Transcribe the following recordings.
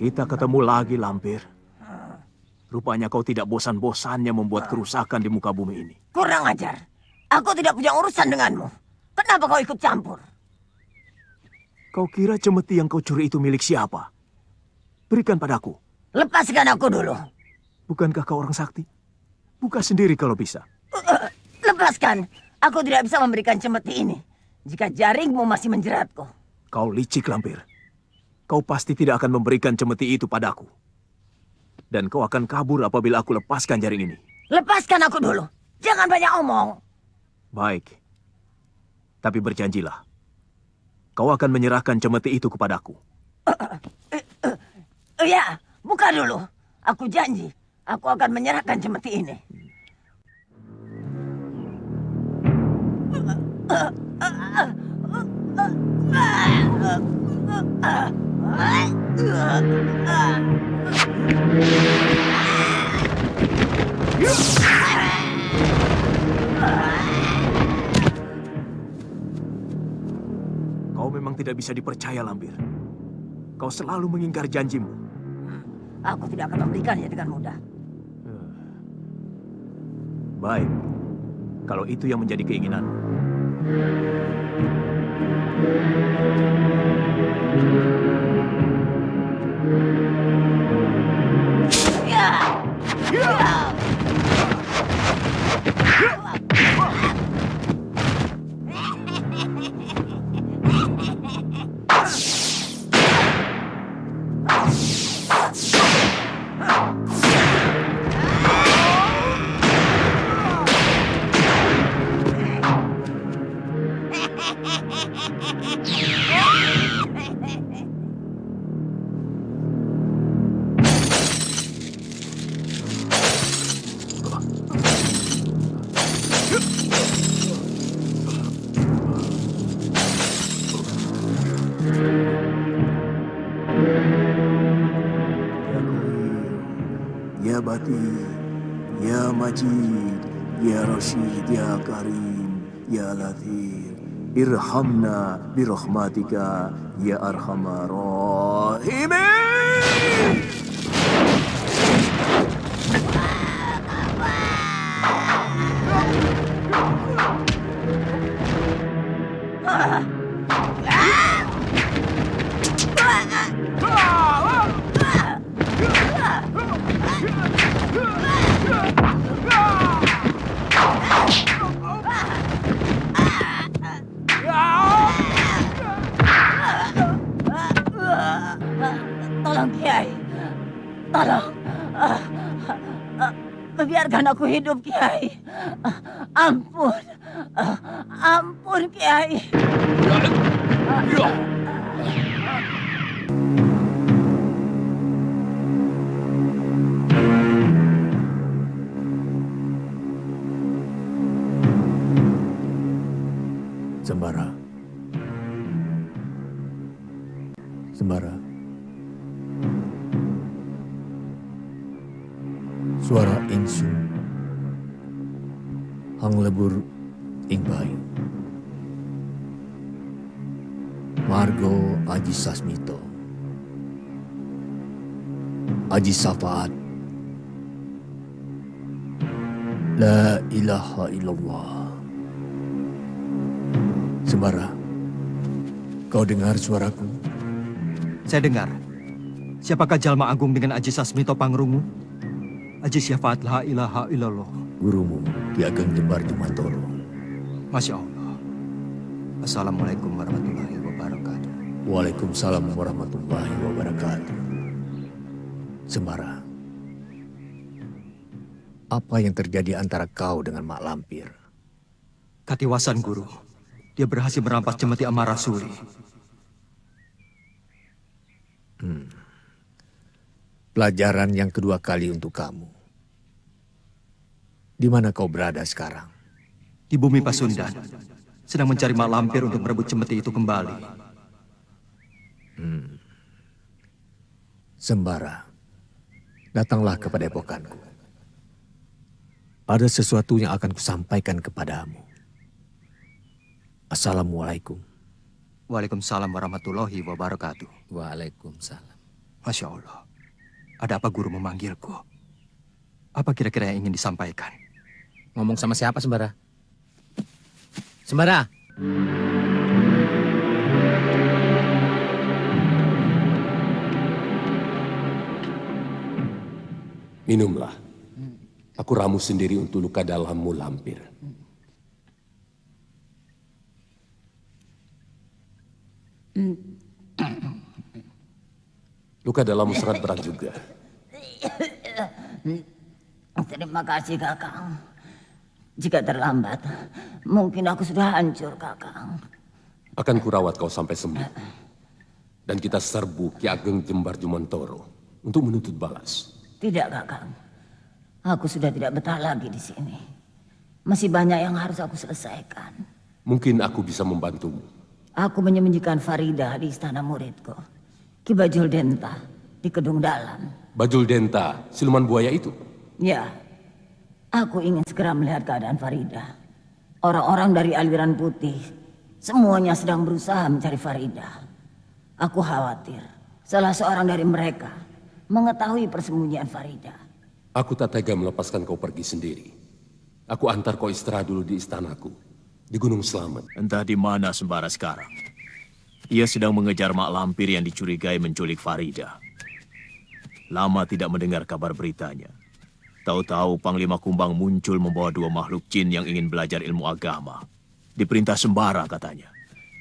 Kita ketemu lagi, Lampir. Rupanya kau tidak bosan-bosannya membuat kerusakan di muka bumi ini. Kurang ajar. Aku tidak punya urusan denganmu. Kenapa kau ikut campur? Kau kira cemeti yang kau curi itu milik siapa? Berikan padaku. Lepaskan aku dulu. Bukankah kau orang sakti? Buka sendiri kalau bisa. Lepaskan. Aku tidak bisa memberikan cemeti ini jika jaringmu masih menjeratku. Kau licik, Lampir. Kau pasti tidak akan memberikan cemeti itu padaku. Dan kau akan kabur apabila aku lepaskan jaring ini. Lepaskan aku dulu. Jangan banyak omong. Baik. Tapi berjanjilah. Kau akan menyerahkan cemeti itu kepadaku. Ya, buka dulu. Aku janji. Aku akan menyerahkan cemeti ini. Kau memang tidak bisa dipercaya, Lampir. Kau selalu mengingkar janjimu. Aku tidak akan memberikannya dengan mudah. Baik, kalau itu yang menjadi keinginanmu. Ya Bati, Ya Majid, Ya Rashid, Ya Karim, Ya Latif, Irhamna birahmatika, Ya Arhamar Rahimin. Tolong, Kiai. Tolong. Biarkan aku hidup, Kiai. Ampun. Ampun, Kiai. Sembara. Sembara. Suara insu. Hang lebur ing bayu. Margo Aji Sasmito, Aji Safaat, La ilaha illallah. Sembara, kau dengar suaraku? Saya dengar. Siapakah Jalma Agung dengan Aji Sasmito Pangrungu? Aji Syafaat la ilaha illallah. Gurumu, Ki Ageng Jembar Jumantoro. Masya Allah. Assalamualaikum warahmatullahi wabarakatuh. Waalaikumsalam warahmatullahi wabarakatuh. Sembara, apa yang terjadi antara kau dengan Mak Lampir? Katiwasan guru. Dia berhasil merampas cemeti Amarah Suli. Pelajaran yang kedua kali untuk kamu. Di mana kau berada sekarang? Di bumi Pasundan. Sedang mencari Mak Lampir untuk merebut cemeti itu kembali. Sembara, datanglah ke padepokanku. Ada sesuatu yang akan kusampaikan kepadamu. Assalamualaikum. Waalaikumsalam warahmatullahi wabarakatuh. Waalaikumsalam. Masya Allah. Ada apa guru memanggilku? Apa kira-kira yang ingin disampaikan? Ngomong sama siapa, Sembara? Sembara! Minumlah. Aku ramu sendiri untuk luka dalammu, Lampir. Luka dalammu sangat berat juga. Terima kasih, Kakang. Jika terlambat, mungkin aku sudah hancur, Kakang. Akan kurawat kau sampai sembuh. Dan kita serbu Ki Ageng Jembar Jumantoro untuk menuntut balas. Tidak, Kakang. Aku sudah tidak betah lagi di sini. Masih banyak yang harus aku selesaikan. Mungkin aku bisa membantumu. Aku menyembunyikan Farida di istana muridku. Ki Bajul Denta di Kedung Dalam. Bajul Denta, siluman buaya itu? Ya, aku ingin segera melihat keadaan Farida. Orang-orang dari aliran putih, semuanya sedang berusaha mencari Farida. Aku khawatir salah seorang dari mereka mengetahui persembunyian Farida. Aku tak tega melepaskan kau pergi sendiri. Aku antar kau istirahat dulu di istanaku, di Gunung Slamet. Entah di mana Sembara sekarang. Ia sedang mengejar Mak Lampir yang dicurigai menculik Farida. Lama tidak mendengar kabar beritanya. Tahu-tahu Panglima Kumbang muncul membawa 2 makhluk jin yang ingin belajar ilmu agama. Diperintah Sembara katanya.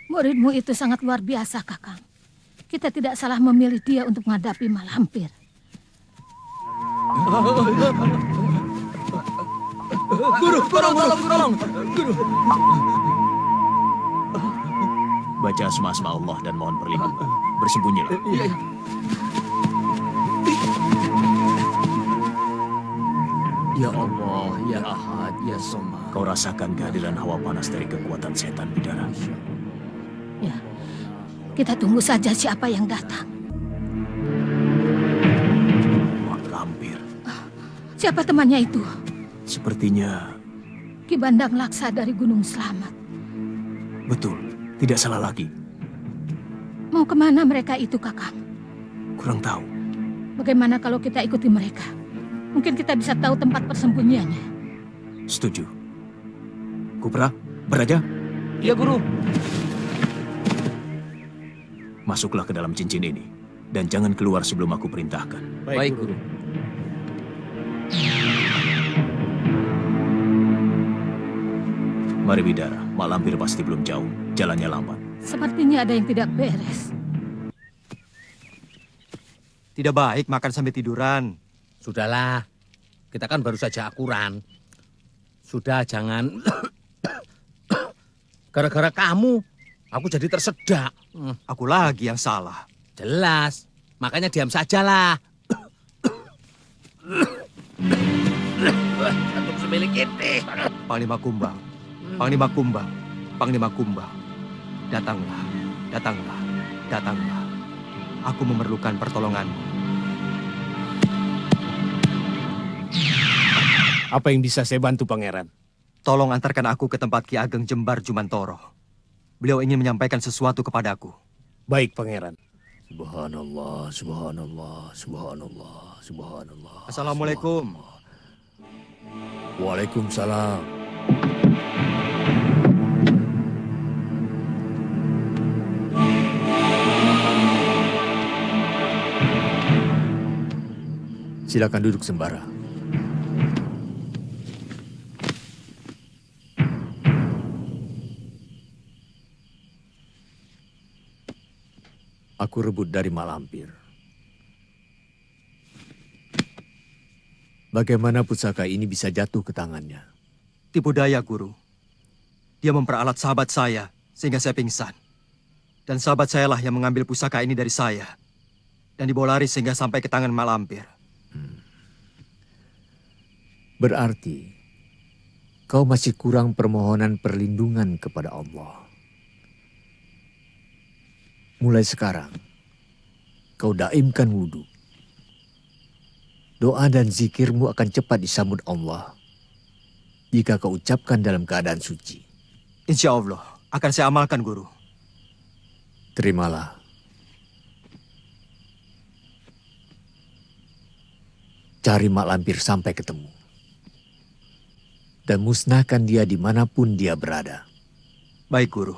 Muridmu itu sangat luar biasa, Kakang. Kita tidak salah memilih dia untuk menghadapi Mak Lampir. Guru, tolong. Guru. Baca asma-asma Allah dan mohon perlindungan. Bersembunyilah. Ya Allah, Ya Ahad, Ya Somad. Kau rasakan kehadiran hawa panas dari kekuatan setan bidara. Ya, kita tunggu saja siapa yang datang. Mak Lampir. Siapa temannya itu? Sepertinya Ki Bandang Laksa dari Gunung Slamet. betul. Tidak salah lagi. Mau kemana mereka itu, Kakang? Kurang tahu. Bagaimana kalau kita ikuti mereka? Mungkin kita bisa tahu tempat persembunyiannya. Setuju. Kupra, Beraja, Iya, Guru. masuklah ke dalam cincin ini. Dan jangan keluar sebelum aku perintahkan. Baik, Guru. Mari Bidara, Mak Lampir pasti belum jauh. Jalannya lambat. Sepertinya ada yang tidak beres. Tidak baik makan sampai tiduran. Sudahlah. Kita kan baru saja akuran. Sudah, jangan. Gara-gara kamu, aku jadi tersedak. Aku lagi yang salah. Jelas. Makanya diam sajalah. Untuk semilik ini. Panglima Kumbang. Panglima Kumbang. Panglima Kumbang. Datanglah. Datanglah. Datanglah. Aku memerlukan pertolonganmu. Apa yang bisa saya bantu, Pangeran? Tolong antarkan aku ke tempat Ki Ageng Jembar Jumantoro. Beliau ingin menyampaikan sesuatu kepadaku. Baik, Pangeran. Subhanallah, subhanallah, subhanallah, subhanallah. Assalamualaikum. Waalaikumsalam. Silakan duduk sembara. Aku rebut dari Malampir. Bagaimana pusaka ini bisa jatuh ke tangannya? Tipu daya, Guru. Dia memperalat sahabat saya sehingga saya pingsan. Dan sahabat saya lah yang mengambil pusaka ini dari saya. Dan dibawa lari sehingga sampai ke tangan Malampir. Berarti kau masih kurang permohonan perlindungan kepada Allah. Mulai sekarang, kau daimkan wudhu. Doa dan zikirmu akan cepat disambut Allah jika kau ucapkan dalam keadaan suci. Insya Allah, akan saya amalkan, Guru. Terimalah. Cari Mak Lampir sampai ketemu. Dan musnahkan dia dimanapun dia berada. Baik, Guru.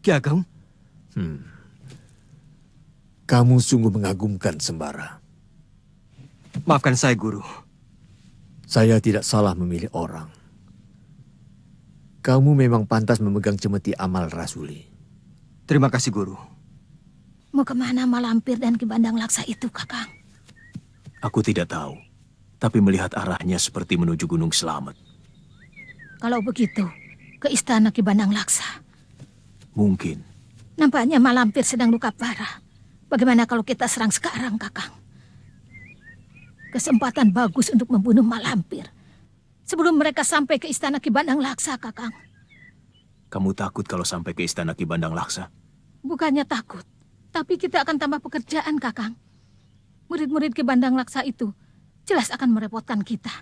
Ki Ageng, Kamu sungguh mengagumkan Sembara. maafkan saya, Guru. Saya tidak salah memilih orang. Kamu memang pantas memegang cemeti amal rasuli. Terima kasih, Guru. Mau kemana Malampir dan Ki Bandang Laksa itu, Kakang? Aku tidak tahu, tapi melihat arahnya seperti menuju Gunung Selamat. Kalau begitu, ke istana Ki Bandang Laksa. Mungkin. Nampaknya Malampir sedang luka parah. Bagaimana kalau kita serang sekarang, Kakang? Kesempatan bagus untuk membunuh Malampir. Sebelum mereka sampai ke istana Ki Bandang Laksa, Kakang. Kamu takut kalau sampai ke istana Ki Bandang Laksa? Bukannya takut, tapi kita akan tambah pekerjaan, Kakang. Murid-murid Ki Bandang Laksa itu jelas akan merepotkan kita.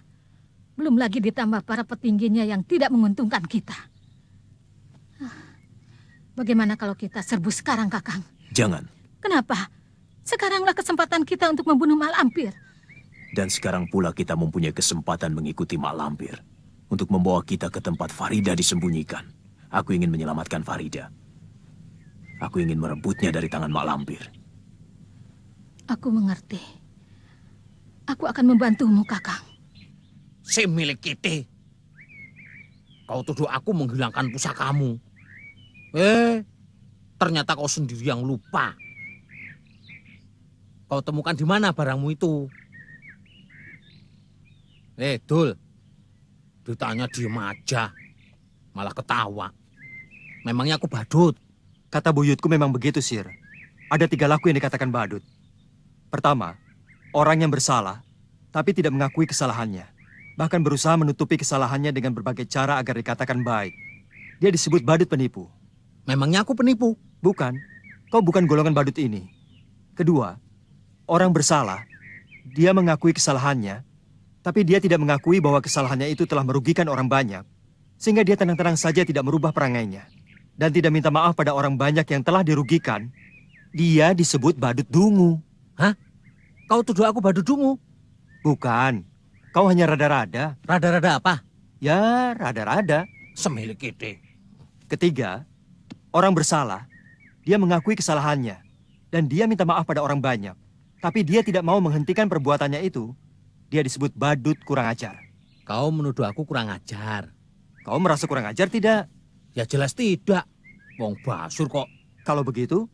Belum lagi ditambah para petingginya yang tidak menguntungkan kita. Bagaimana kalau kita serbu sekarang, Kakang? Jangan. Kenapa? Sekaranglah kesempatan kita untuk membunuh Malampir. Dan sekarang pula kita mempunyai kesempatan mengikuti Mak Lampir. Untuk membawa kita ke tempat Farida disembunyikan. Aku ingin menyelamatkan Farida. Aku ingin merebutnya dari tangan Mak Lampir. Aku mengerti. Aku akan membantumu, Kakang. Si milik kita. Kau tuduh aku menghilangkan pusakamu. Ternyata kau sendiri yang lupa. Kau temukan di mana barangmu itu? Dul. Ditanya diem aja. Malah ketawa. Memangnya aku badut? Kata buyutku memang begitu, Sir. Ada 3 laku yang dikatakan badut. Pertama, orang yang bersalah, tapi tidak mengakui kesalahannya. Bahkan berusaha menutupi kesalahannya dengan berbagai cara agar dikatakan baik. Dia disebut badut penipu. Memangnya aku penipu? Bukan, kau bukan golongan badut ini. Kedua, orang bersalah, dia mengakui kesalahannya, tapi dia tidak mengakui bahwa kesalahannya itu telah merugikan orang banyak, sehingga dia tenang-tenang saja tidak merubah perangainya, dan tidak minta maaf pada orang banyak yang telah dirugikan. Dia disebut badut dungu. Hah? Kau tuduh aku badut dungu? Bukan, kau hanya rada-rada. Rada-rada apa? Ya, rada-rada. Semilik kita. Ketiga, orang bersalah, dia mengakui kesalahannya, dan dia minta maaf pada orang banyak. Tapi dia tidak mau menghentikan perbuatannya itu. Dia disebut badut kurang ajar. Kau menuduh aku kurang ajar. Kau merasa kurang ajar tidak? Ya jelas tidak. Wong Basur kok. Kalau begitu,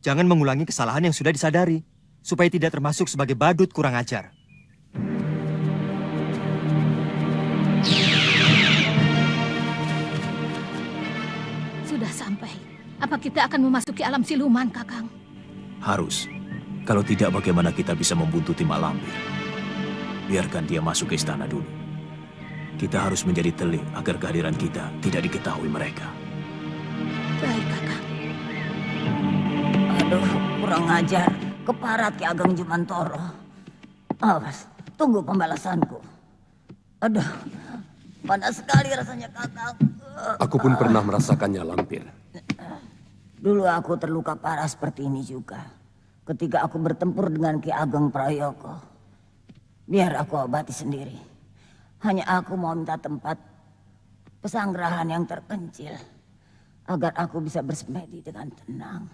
jangan mengulangi kesalahan yang sudah disadari, supaya tidak termasuk sebagai badut kurang ajar. Sudah sampai. Apa kita akan memasuki alam siluman, Kakang? Harus. Kalau tidak, bagaimana kita bisa membuntuti Mak Lampir? Biarkan dia masuk ke istana dulu. Kita harus menjadi telik agar kehadiran kita tidak diketahui mereka. Baik, Kakang. Aduh, kurang ajar. Keparat Ki Ageng Jumantoro. Awas, tunggu pembalasanku. Aduh, panas sekali rasanya, Kakang. Aku pun pernah merasakannya, Lampir. Dulu aku terluka parah seperti ini juga. Ketika aku bertempur dengan Ki Ageng Prayoko. Biar aku obati sendiri. Hanya aku mau minta tempat pesanggrahan yang terpencil. Agar aku bisa bersemedi dengan tenang.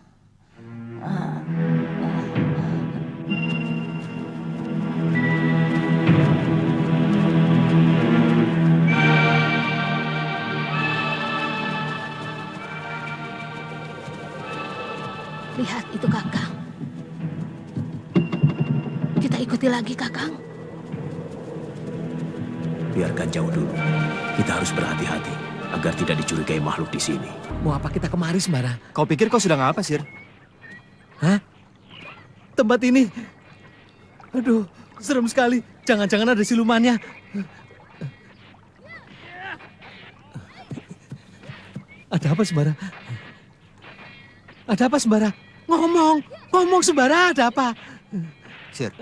Lihat itu, Kakang. Kita ikuti lagi, Kakang. Biarkan jauh dulu. Kita harus berhati-hati agar tidak dicurigai makhluk di sini. Mau apa kita kemari, Sembara? Kau pikir kau sudah ngapa, Sir? Hah? Tempat ini? Aduh, serem sekali. Jangan-jangan ada silumannya. Ada apa, Sembara? Ada apa, Sembara? Ngomong, Sembara, ada apa? Sir,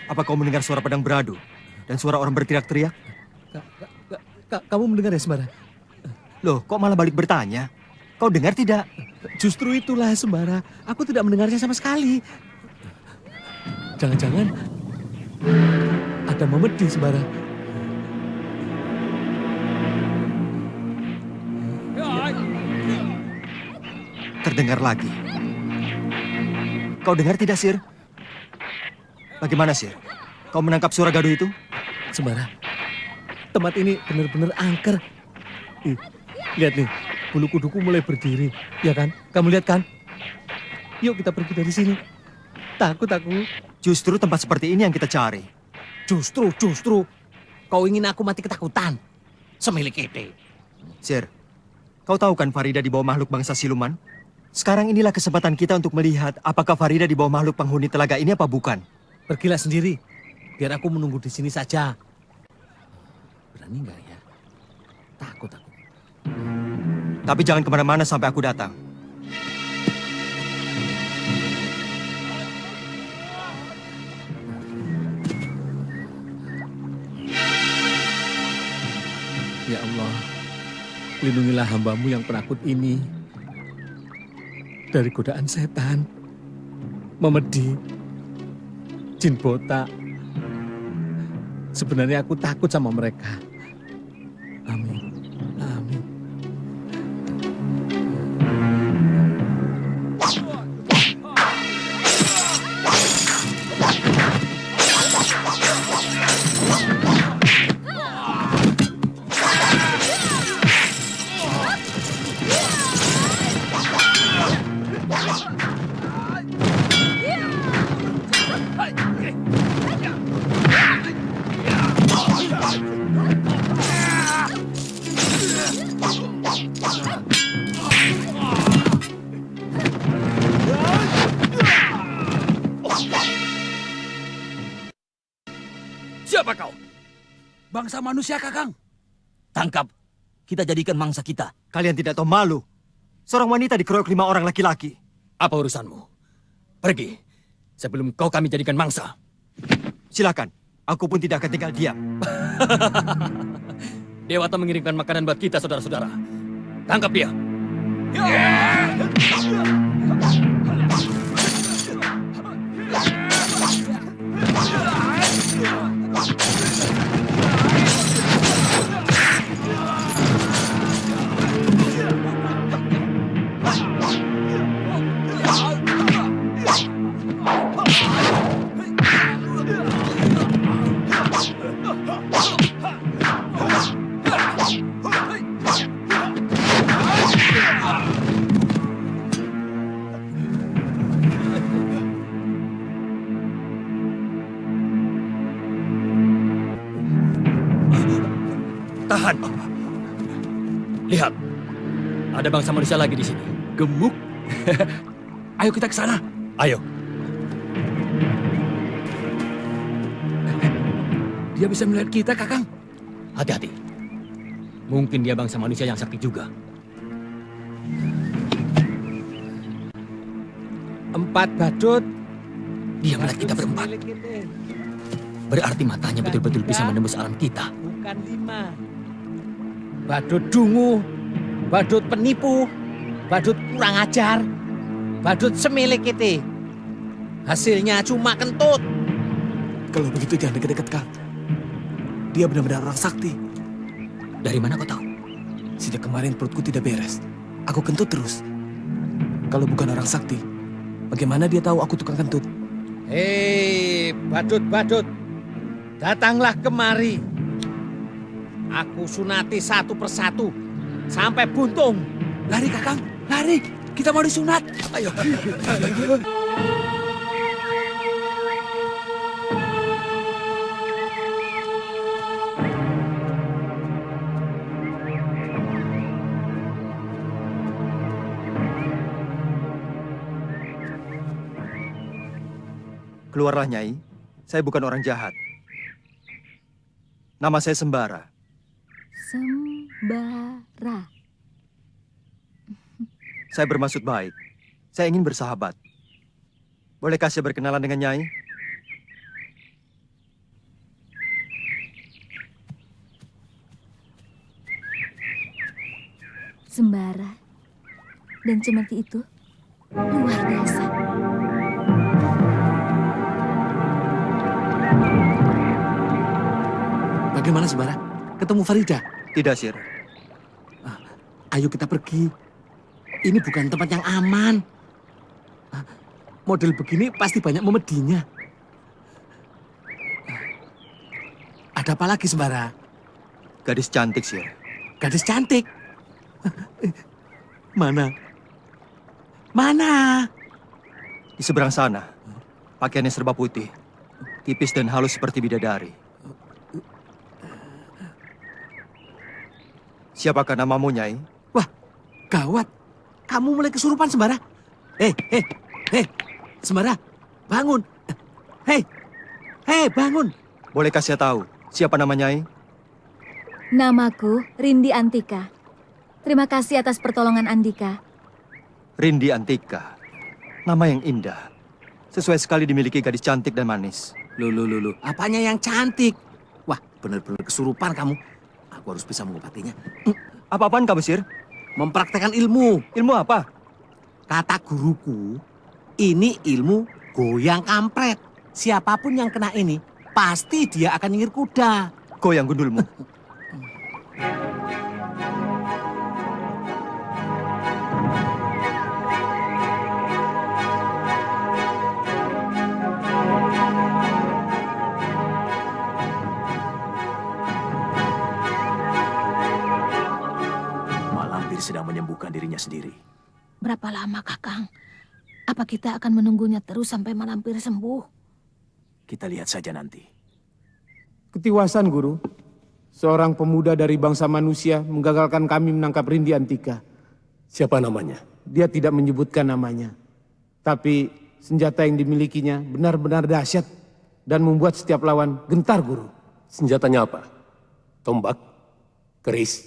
apa kau mendengar suara pedang beradu dan suara orang berteriak-teriak? Kamu mendengar ya, Sembara? Loh, kok malah balik bertanya? Kau dengar tidak? Justru itulah, Sembara. Aku tidak mendengarnya sama sekali. Jangan-jangan ada memedi, Sembara. Terdengar lagi. Kau dengar tidak, Sir? Bagaimana, Sir? Kau menangkap suara gaduh itu? Sembara, tempat ini benar-benar angker. Ih, lihat nih, bulu kuduku mulai berdiri. Ya kan? Kamu lihat kan? Yuk kita pergi dari sini. Takut aku. Justru tempat seperti ini yang kita cari. Justru. Kau ingin aku mati ketakutan. Semilik ide. Sir, kau tahu kan Farida di bawah makhluk bangsa siluman? Sekarang inilah kesempatan kita untuk melihat apakah Farida di bawah makhluk penghuni telaga ini apa bukan. Pergilah sendiri. Biar aku menunggu di sini saja. Berani nggak ya? Takut aku. Tapi jangan kemana-mana sampai aku datang. Ya Allah, lindungilah hambamu yang penakut ini dari godaan setan, memedi, jin botak. Sebenarnya aku takut sama mereka. Amin. Amin. Siapa kau? Bangsa manusia, Kakang. Tangkap. Kita jadikan mangsa kita. Kalian tidak tahu malu. Seorang wanita dikeroyok 5 orang laki-laki. Apa urusanmu? Pergi. Sebelum kau kami jadikan mangsa. Silakan. Aku pun tidak akan tinggal diam. Dewata mengirimkan makanan buat kita, saudara-saudara. Tangkap dia. Tahan. Lihat, ada bangsa manusia lagi di sini. Gemuk. Ayo kita ke sana. Ayo. Dia bisa melihat kita, Kakang. Hati-hati. Mungkin dia bangsa manusia yang sakti juga. 4 badut. Dia melihat kita berempat. Berarti matanya betul-betul bisa menembus alam kita. Bukan 5. Badut dungu, badut penipu, badut kurang ajar, badut semilik kita. Hasilnya cuma kentut. Kalau begitu jangan dekat-dekat, Kang. Dia benar-benar orang sakti. Dari mana kau tahu? Sejak kemarin perutku tidak beres. Aku kentut terus. Kalau bukan orang sakti, bagaimana dia tahu aku tukang kentut? Hei, badut-badut, datanglah kemari. Aku sunati satu persatu sampai buntung. Lari, Kakang. Lari. Kita mau disunat. Ayo. Keluarlah, Nyai. Saya bukan orang jahat. Nama saya Sembara. Sembara. Saya bermaksud baik. Saya ingin bersahabat. Bolehkah saya berkenalan dengan Nyai? Sembara dan Cemeti itu luar biasa. Bagaimana, Sembara? Ketemu Farida? Tidak, Sir. Ayo kita pergi. Ini bukan tempat yang aman. Model begini pasti banyak memedinya. Ada apa lagi, Sembara? Gadis cantik, Sir. Gadis cantik? Mana? Mana? Di seberang sana. Pakaiannya serba putih. Tipis dan halus seperti bidadari. Siapakah namamu, Nyai? Wah, gawat. Kamu mulai kesurupan, Sembara. Sembara, bangun. Bangun. Bolehkah saya tahu siapa nama Nyai? Namaku Rindi Antika. Terima kasih atas pertolongan Andika. Rindi Antika. Nama yang indah. Sesuai sekali dimiliki gadis cantik dan manis. Loh. Apanya yang cantik? Wah, benar-benar kesurupan kamu. Aku harus bisa mengobatinya. Apa-apaan kamu, Sir? Mempraktekkan ilmu. Ilmu apa? Kata guruku, ini ilmu goyang kampret. Siapapun yang kena ini, pasti dia akan nyengir kuda. Goyang gundulmu. Sedang menyembuhkan dirinya sendiri. Berapa lama, Kakang? Apa kita akan menunggunya terus sampai Malampir sembuh? Kita lihat saja nanti. Ketiwasan, Guru. Seorang pemuda dari bangsa manusia menggagalkan kami menangkap Rindi Antika. Siapa namanya? Dia tidak menyebutkan namanya. Tapi senjata yang dimilikinya benar-benar dahsyat dan membuat setiap lawan gentar, Guru. Senjatanya apa? Tombak? Keris?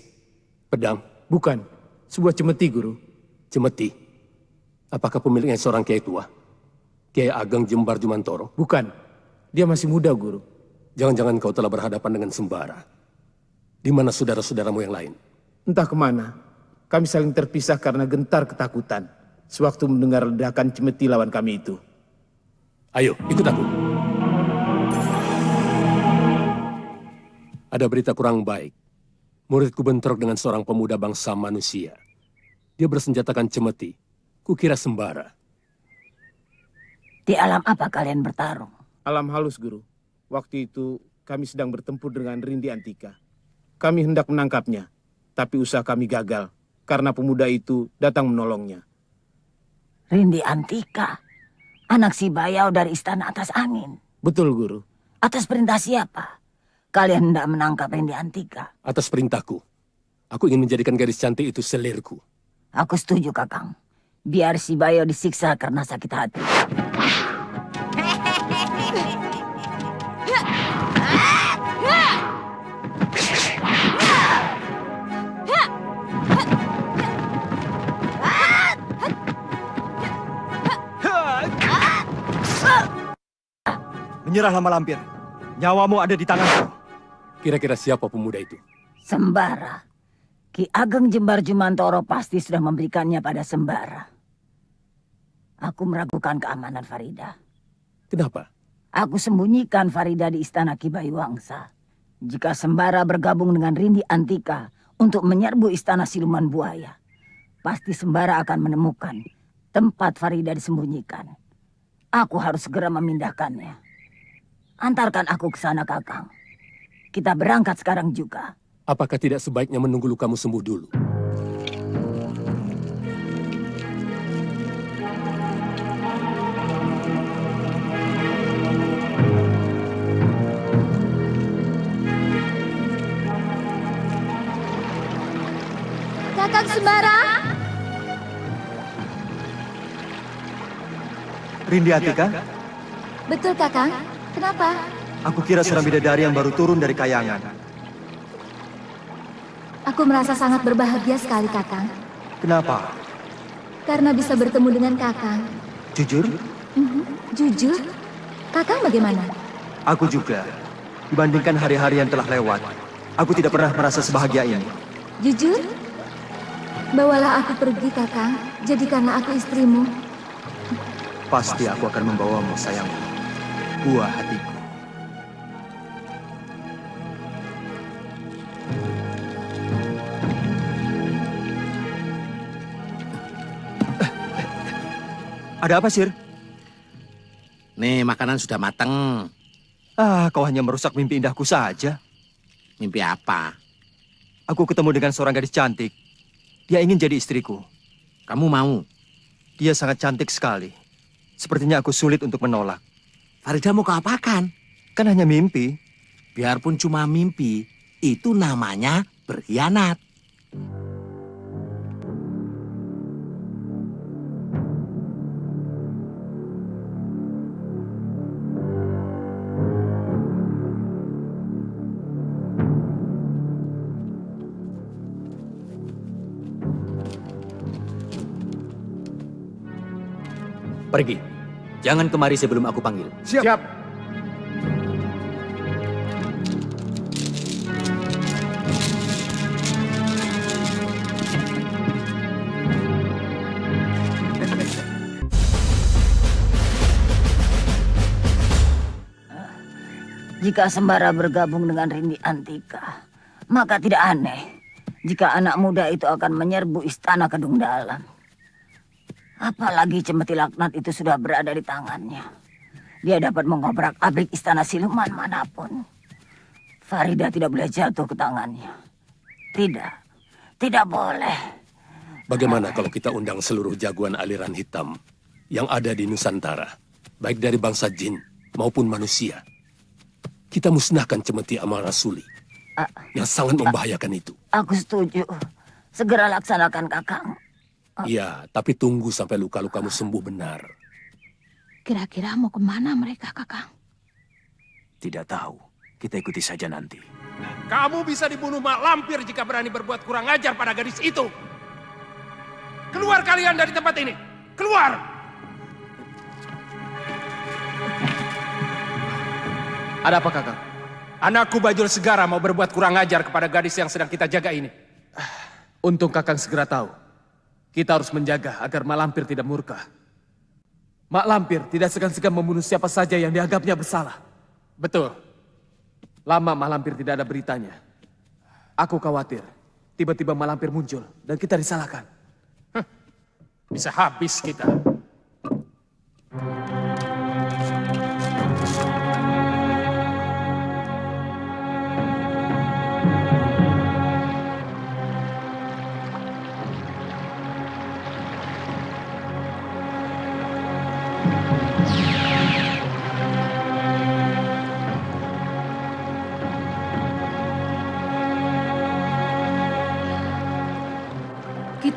Pedang? Bukan. Sebuah cemeti, Guru. Cemeti? Apakah pemiliknya seorang kiai tua? Kiai Ageng Jembar Jumantoro? Bukan. Dia masih muda, Guru. Jangan-jangan kau telah berhadapan dengan Sembara. Di mana saudara-saudaramu yang lain? Entah kemana. Kami saling terpisah karena gentar ketakutan. Sewaktu mendengar ledakan cemeti lawan kami itu. Ayo, ikut aku. Ada berita kurang baik. Muridku bentrok dengan seorang pemuda bangsa manusia. Dia bersenjatakan cemeti. Kukira Sembara. Di alam apa kalian bertarung? Alam halus, Guru. Waktu itu kami sedang bertempur dengan Rindi Antika. Kami hendak menangkapnya, tapi usaha kami gagal karena pemuda itu datang menolongnya. Rindi Antika? Anak si Bayau dari Istana Atas Angin? Betul, Guru. Atas perintah siapa? Kalian hendak menangkap Rindi Antika. Atas perintahku, aku ingin menjadikan gadis cantik itu selirku. Aku setuju, Kakang. Biar si Bayo disiksa karena sakit hati. Menyerahlah Malampir. Nyawamu ada di tanganku. Kira-kira siapa pemuda itu? Sembara. Ki Ageng Jembar Jumantoro pasti sudah memberikannya pada Sembara. Aku meragukan keamanan Farida. Kenapa? Aku sembunyikan Farida di istana Ki Bayuwangsa. Jika Sembara bergabung dengan Rindi Antika untuk menyerbu istana Siluman Buaya, pasti Sembara akan menemukan tempat Farida disembunyikan. Aku harus segera memindahkannya. Antarkan aku ke sana, Kakang. Kita berangkat sekarang juga. Apakah tidak sebaiknya menunggu lukamu sembuh dulu? Kakang Sembara. Rindi Antika? Betul, Kakang. Kenapa? Aku kira seorang bidadari yang baru turun dari kayangan. Aku merasa sangat berbahagia sekali, Kakang. Kenapa? Karena bisa bertemu dengan Kakang. Jujur? Jujur? Kakang bagaimana? Aku juga. Dibandingkan hari-hari yang telah lewat, aku tidak pernah merasa sebahagia ini. Jujur? Bawalah aku pergi, Kakang. Jadikanlah aku istrimu. Pasti aku akan membawamu, sayangku. Buah hatiku. Ada apa, Sir? Nih, makanan sudah mateng. Kau hanya merusak mimpi indahku saja. Mimpi apa? Aku ketemu dengan seorang gadis cantik. Dia ingin jadi istriku. Kamu mau? Dia sangat cantik sekali. Sepertinya aku sulit untuk menolak. Farida mau kau apakan? Kan hanya mimpi. Biarpun cuma mimpi, itu namanya berkhianat. Pergi. Jangan kemari sebelum aku panggil. Siap. Jika Sembara bergabung dengan Rindi Antika, maka tidak aneh jika anak muda itu akan menyerbu istana Kedung Dalam. Apalagi cemeti laknat itu sudah berada di tangannya. Dia dapat mengobrak-abrik istana siluman manapun. Farida tidak boleh jatuh ke tangannya. Tidak boleh. Bagaimana kalau kita undang seluruh jagoan aliran hitam yang ada di Nusantara, baik dari bangsa jin maupun manusia? Kita musnahkan cemeti amal rasuli yang sangat membahayakan itu. Aku setuju. Segera laksanakan, Kakang. Iya, tapi tunggu sampai luka-lukamu sembuh benar. Kira-kira mau kemana mereka, Kakang? Tidak tahu. Kita ikuti saja nanti. Kamu bisa dibunuh Mak Lampir jika berani berbuat kurang ajar pada gadis itu. Keluar kalian dari tempat ini. Keluar! Ada apa, Kakang? Anakku Bajul Segara mau berbuat kurang ajar kepada gadis yang sedang kita jaga ini. Untung Kakang segera tahu. Kita harus menjaga agar Mak Lampir tidak murka. Mak Lampir tidak segan-segan membunuh siapa saja yang dianggapnya bersalah. Betul. Lama Mak Lampir tidak ada beritanya. Aku khawatir tiba-tiba Mak Lampir muncul dan kita disalahkan. Bisa habis kita.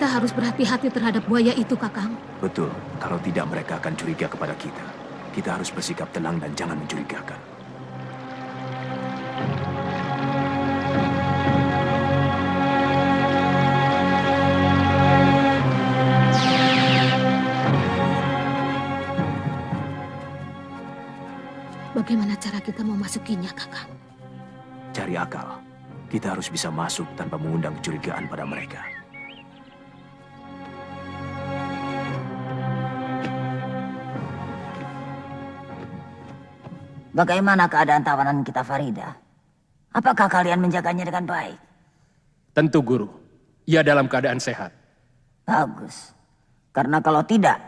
Kita harus berhati-hati terhadap buaya itu, Kakang. Betul, kalau tidak mereka akan curiga kepada kita. Kita harus bersikap tenang dan jangan mencurigakan. Bagaimana cara kita memasukinya, Kakang? Cari akal. Kita harus bisa masuk tanpa mengundang kecurigaan pada mereka. Bagaimana keadaan tawanan kita, Farida? Apakah kalian menjaganya dengan baik? Tentu, Guru. Ia dalam keadaan sehat. Bagus. Karena kalau tidak,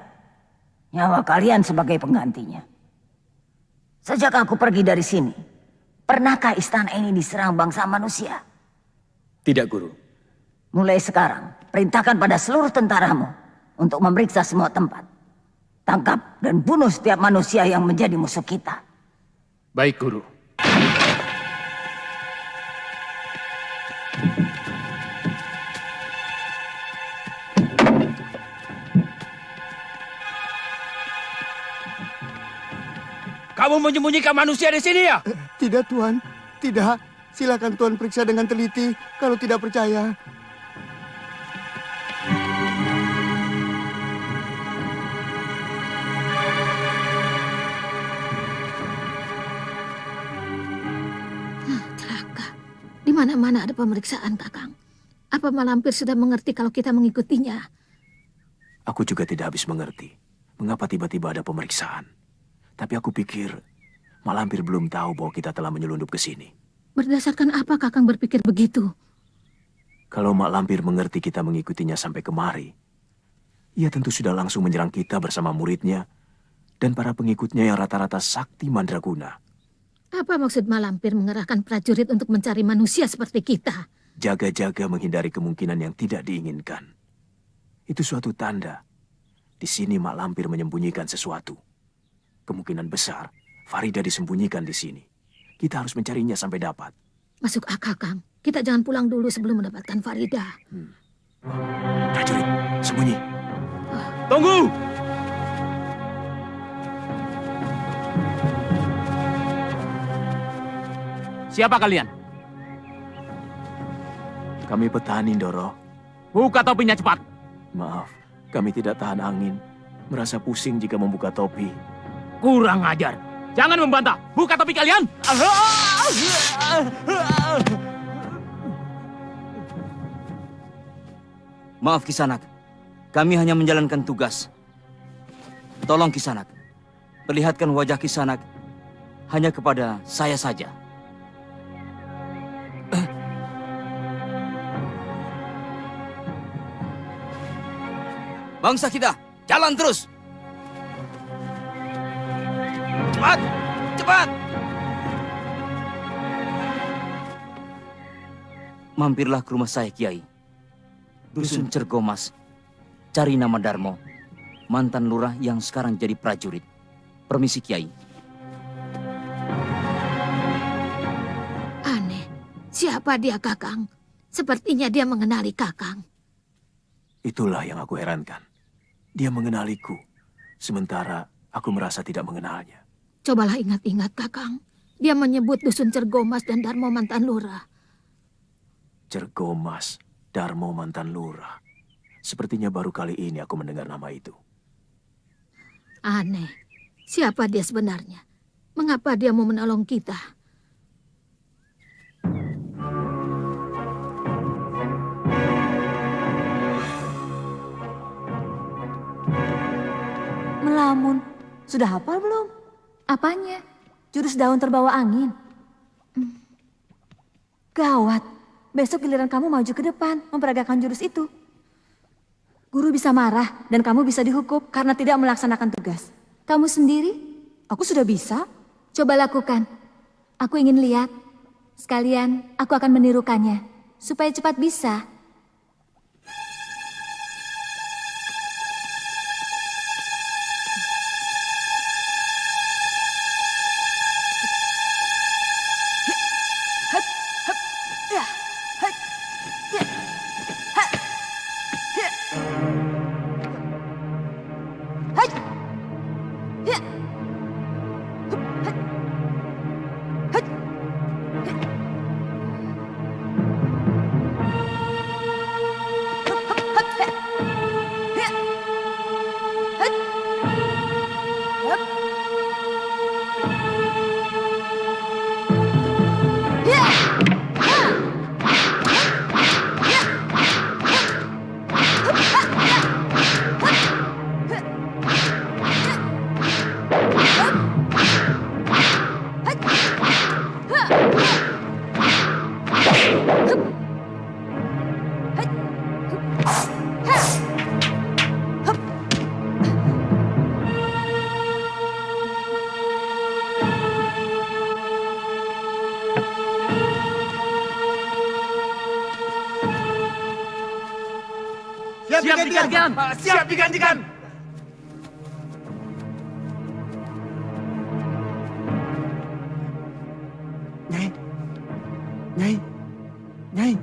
nyawa kalian sebagai penggantinya. Sejak aku pergi dari sini, pernahkah istana ini diserang bangsa manusia? Tidak, Guru. Mulai sekarang, perintahkan pada seluruh tentaramu untuk memeriksa semua tempat. Tangkap dan bunuh setiap manusia yang menjadi musuh kita. Baik, Guru. Kamu menyembunyikan manusia di sini ya? Tidak, Tuan. Tidak. Silakan Tuan periksa dengan teliti kalau tidak percaya. Di mana-mana ada pemeriksaan, Kakang. Apa Malampir sudah mengerti kalau kita mengikutinya? Aku juga tidak habis mengerti mengapa tiba-tiba ada pemeriksaan. Tapi aku pikir Malampir belum tahu bahwa kita telah menyelundup ke sini. Berdasarkan apa Kakang berpikir begitu? Kalau Mak Lampir mengerti kita mengikutinya sampai kemari, ia tentu sudah langsung menyerang kita bersama muridnya dan para pengikutnya yang rata-rata sakti mandraguna. Apa maksud Malampir mengerahkan prajurit untuk mencari manusia seperti kita? Jaga-jaga menghindari kemungkinan yang tidak diinginkan. Itu suatu tanda. Di sini Mak Lampir menyembunyikan sesuatu. Kemungkinan besar Farida disembunyikan di sini. Kita harus mencarinya sampai dapat. Masuk akal, Kang. Kita jangan pulang dulu sebelum mendapatkan Farida. Prajurit, sembunyi. Tunggu! Siapa kalian? Kami petani, Ndoro. Buka topinya cepat. Maaf, kami tidak tahan angin. Merasa pusing jika membuka topi. Kurang ajar. Jangan membantah. Buka topi kalian. Maaf Kisanak, kami hanya menjalankan tugas. Tolong Kisanak, perlihatkan wajah Kisanak hanya kepada saya saja. Bangsa kita, jalan terus! Cepat! Cepat! Mampirlah ke rumah saya, Kiai. Dusun Cergomas. Cari nama Darmo, mantan lurah yang sekarang jadi prajurit. Permisi, Kiai. Aneh. Siapa dia, Kakang? Sepertinya dia mengenali Kakang. Itulah yang aku herankan. Dia mengenaliku, sementara aku merasa tidak mengenalnya. Cobalah ingat-ingat, Kakang. Dia menyebut Dusun Cergomas dan Darmo mantan lurah. Cergomas, Darmo mantan lurah. Sepertinya baru kali ini aku mendengar nama itu. Aneh. Siapa dia sebenarnya? Mengapa dia mau menolong kita? Melamun. Sudah hafal belum? Apanya? Jurus daun terbawa angin. Gawat. Besok giliran kamu maju ke depan memperagakan jurus itu. Guru bisa marah dan kamu bisa dihukum karena tidak melaksanakan tugas. Kamu sendiri? Aku sudah bisa. Coba lakukan. Aku ingin lihat. Sekalian aku akan menirukannya. Supaya cepat bisa. Siap digantikan. Siap digantikan. Nyai. Nyai. Nyai.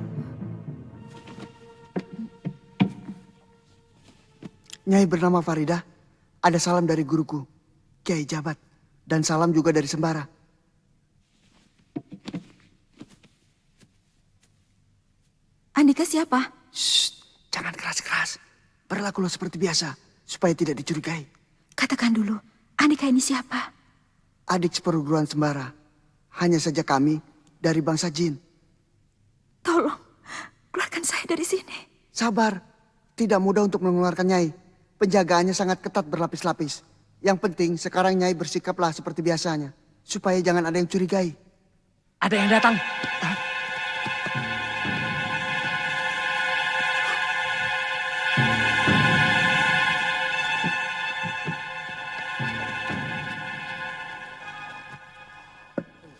Nyai bernama Farida. Ada salam dari guruku, Kiai Jabat. Dan salam juga dari Sembara. Andika siapa? Shh, jangan keras-keras. Berlakulah seperti biasa, supaya tidak dicurigai. Katakan dulu, Andika ini siapa? Adik seperguruan Sembara. Hanya saja kami dari bangsa jin. Tolong, keluarkan saya dari sini. Sabar, tidak mudah untuk mengeluarkan Nyai. Penjagaannya sangat ketat berlapis-lapis. Yang penting sekarang Nyai bersikaplah seperti biasanya. Supaya jangan ada yang curigai. Ada yang datang.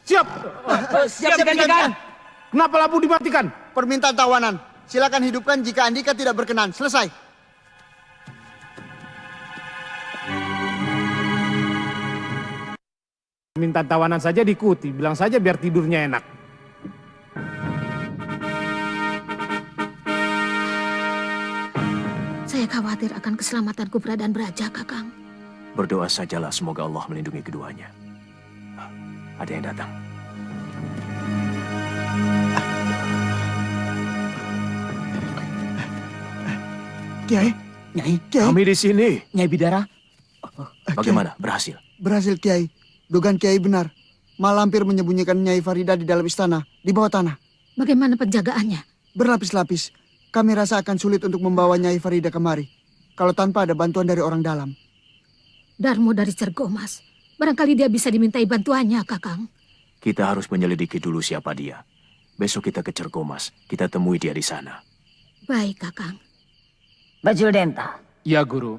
Siap. Siap digantikan. Kenapa lampu dimatikan? Permintaan tawanan. Silakan hidupkan jika Andika tidak berkenan. Selesai. Permintaan tawanan saja diikuti. Bilang saja biar tidurnya enak. Saya khawatir akan keselamatanku keberadaan Braja, Kakang. Berdoa sajalah semoga Allah melindungi keduanya. Ada yang datang. Kiai. Nyai. Kiai. Kami di sini. Nyai Bidara. Bagaimana? Berhasil? Berhasil Kiai. Dugaan Kiai benar. Malampir menyembunyikan Nyai Farida di dalam istana, di bawah tanah. Bagaimana penjagaannya? Berlapis-lapis. Kami rasa akan sulit untuk membawa Nyai Farida kemari. Kalau tanpa ada bantuan dari orang dalam. Darmo dari Cergomas. Barangkali dia bisa dimintai bantuannya, Kakang. Kita harus menyelidiki dulu siapa dia. Besok kita ke Cergomas. Kita temui dia di sana. Baik, Kakang. Bajul Denta. Ya, Guru.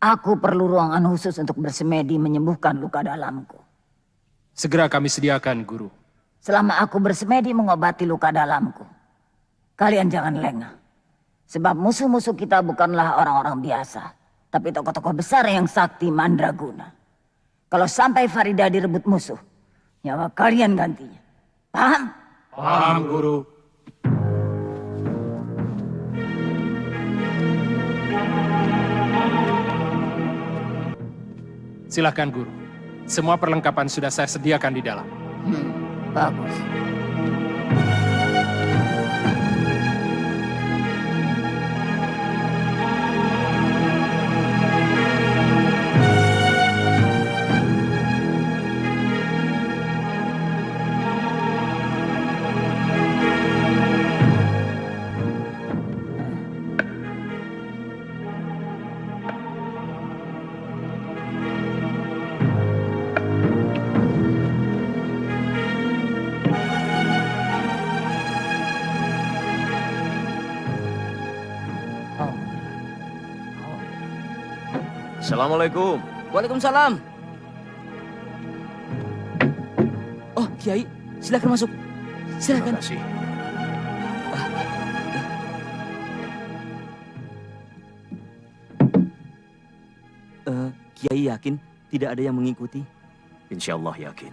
Aku perlu ruangan khusus untuk bersemedi menyembuhkan luka dalamku. Segera kami sediakan, Guru. Selama aku bersemedi mengobati luka dalamku, kalian jangan lengah. Sebab musuh-musuh kita bukanlah orang-orang biasa, tapi tokoh-tokoh besar yang sakti mandraguna. Kalau sampai Farida direbut musuh, nyawa kalian gantinya. Paham? Paham, Guru. Silakan, Guru. Semua perlengkapan sudah saya sediakan di dalam. Bagus. Assalamualaikum. Waalaikumsalam. Oh, Kiai, silakan masuk. Silakan. Terima kasih. Kiai yakin tidak ada yang mengikuti? Insya Allah yakin.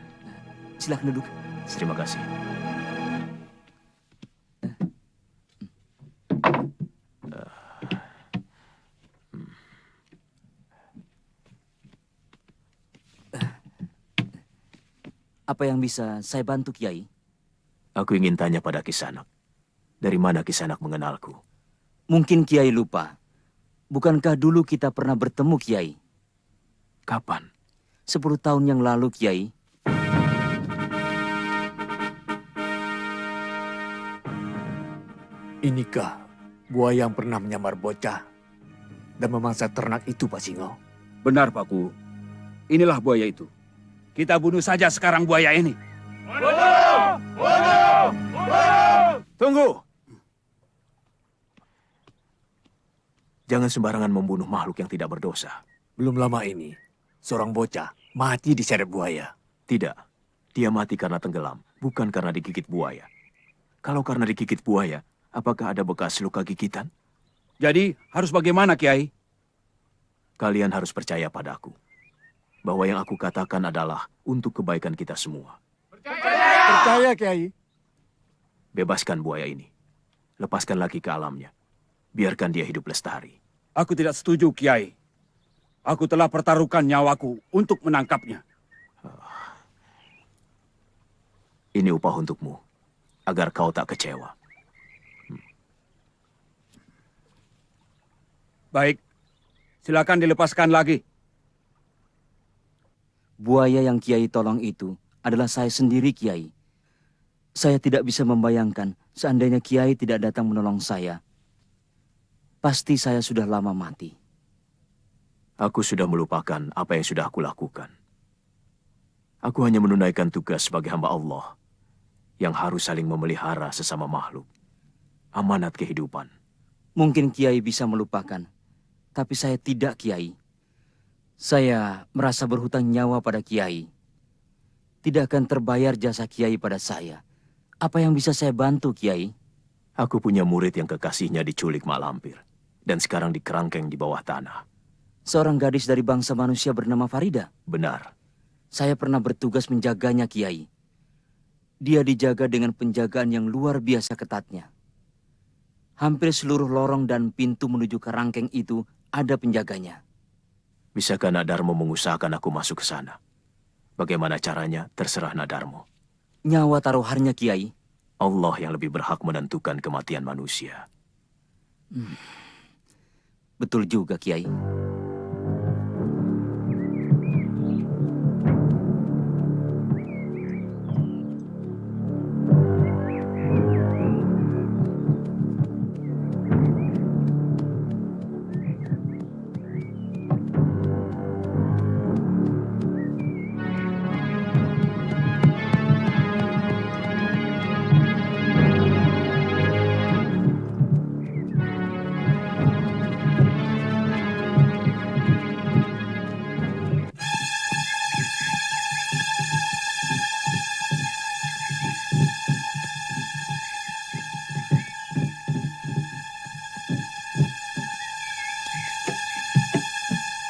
Silakan duduk. Terima kasih. Apa yang bisa saya bantu, Kiai? Aku ingin tanya pada Kisanak. Dari mana Kisanak mengenalku? Mungkin Kiai lupa. Bukankah dulu kita pernah bertemu, Kiai? Kapan? 10 tahun yang lalu, Kiai. Inikah buaya yang pernah menyamar bocah dan memangsa ternak itu, Pak Singo? Benar, Pak Ku. Inilah buaya itu. Kita bunuh saja sekarang buaya ini. Tunggu! Jangan sembarangan membunuh makhluk yang tidak berdosa. Belum lama ini, seorang bocah mati diseret buaya. Tidak, dia mati karena tenggelam, bukan karena digigit buaya. Kalau karena digigit buaya, apakah ada bekas luka gigitan? Jadi harus bagaimana, Kiai? Kalian harus percaya padaku. Bahwa yang aku katakan adalah untuk kebaikan kita semua. Percaya, Kiai. Bebaskan buaya ini. Lepaskan lagi ke alamnya. Biarkan dia hidup lestari. Aku tidak setuju, Kiai. Aku telah pertaruhkan nyawaku untuk menangkapnya. Ini upah untukmu, agar kau tak kecewa. Baik, silakan dilepaskan lagi. Buaya yang Kiai tolong itu adalah saya sendiri, Kiai. Saya tidak bisa membayangkan seandainya Kiai tidak datang menolong saya. Pasti saya sudah lama mati. Aku sudah melupakan apa yang sudah aku lakukan. Aku hanya menunaikan tugas sebagai hamba Allah yang harus saling memelihara sesama makhluk. Amanat kehidupan. Mungkin Kiai bisa melupakan, tapi saya tidak, Kiai. Saya merasa berhutang nyawa pada Kiai. Tidak akan terbayar jasa Kiai pada saya. Apa yang bisa saya bantu, Kiai? Aku punya murid yang kekasihnya diculik mak lampir. Dan sekarang dikerangkeng di bawah tanah. Seorang gadis dari bangsa manusia bernama Farida? Benar. Saya pernah bertugas menjaganya, Kiai. Dia dijaga dengan penjagaan yang luar biasa ketatnya. Hampir seluruh lorong dan pintu menuju kerangkeng itu ada penjaganya. Bisakah Nak Darmo mengusahakan aku masuk ke sana? Bagaimana caranya, terserah Nak Darmo. Nyawa taruhannya, Kiai. Allah yang lebih berhak menentukan kematian manusia. Betul juga, Kiai.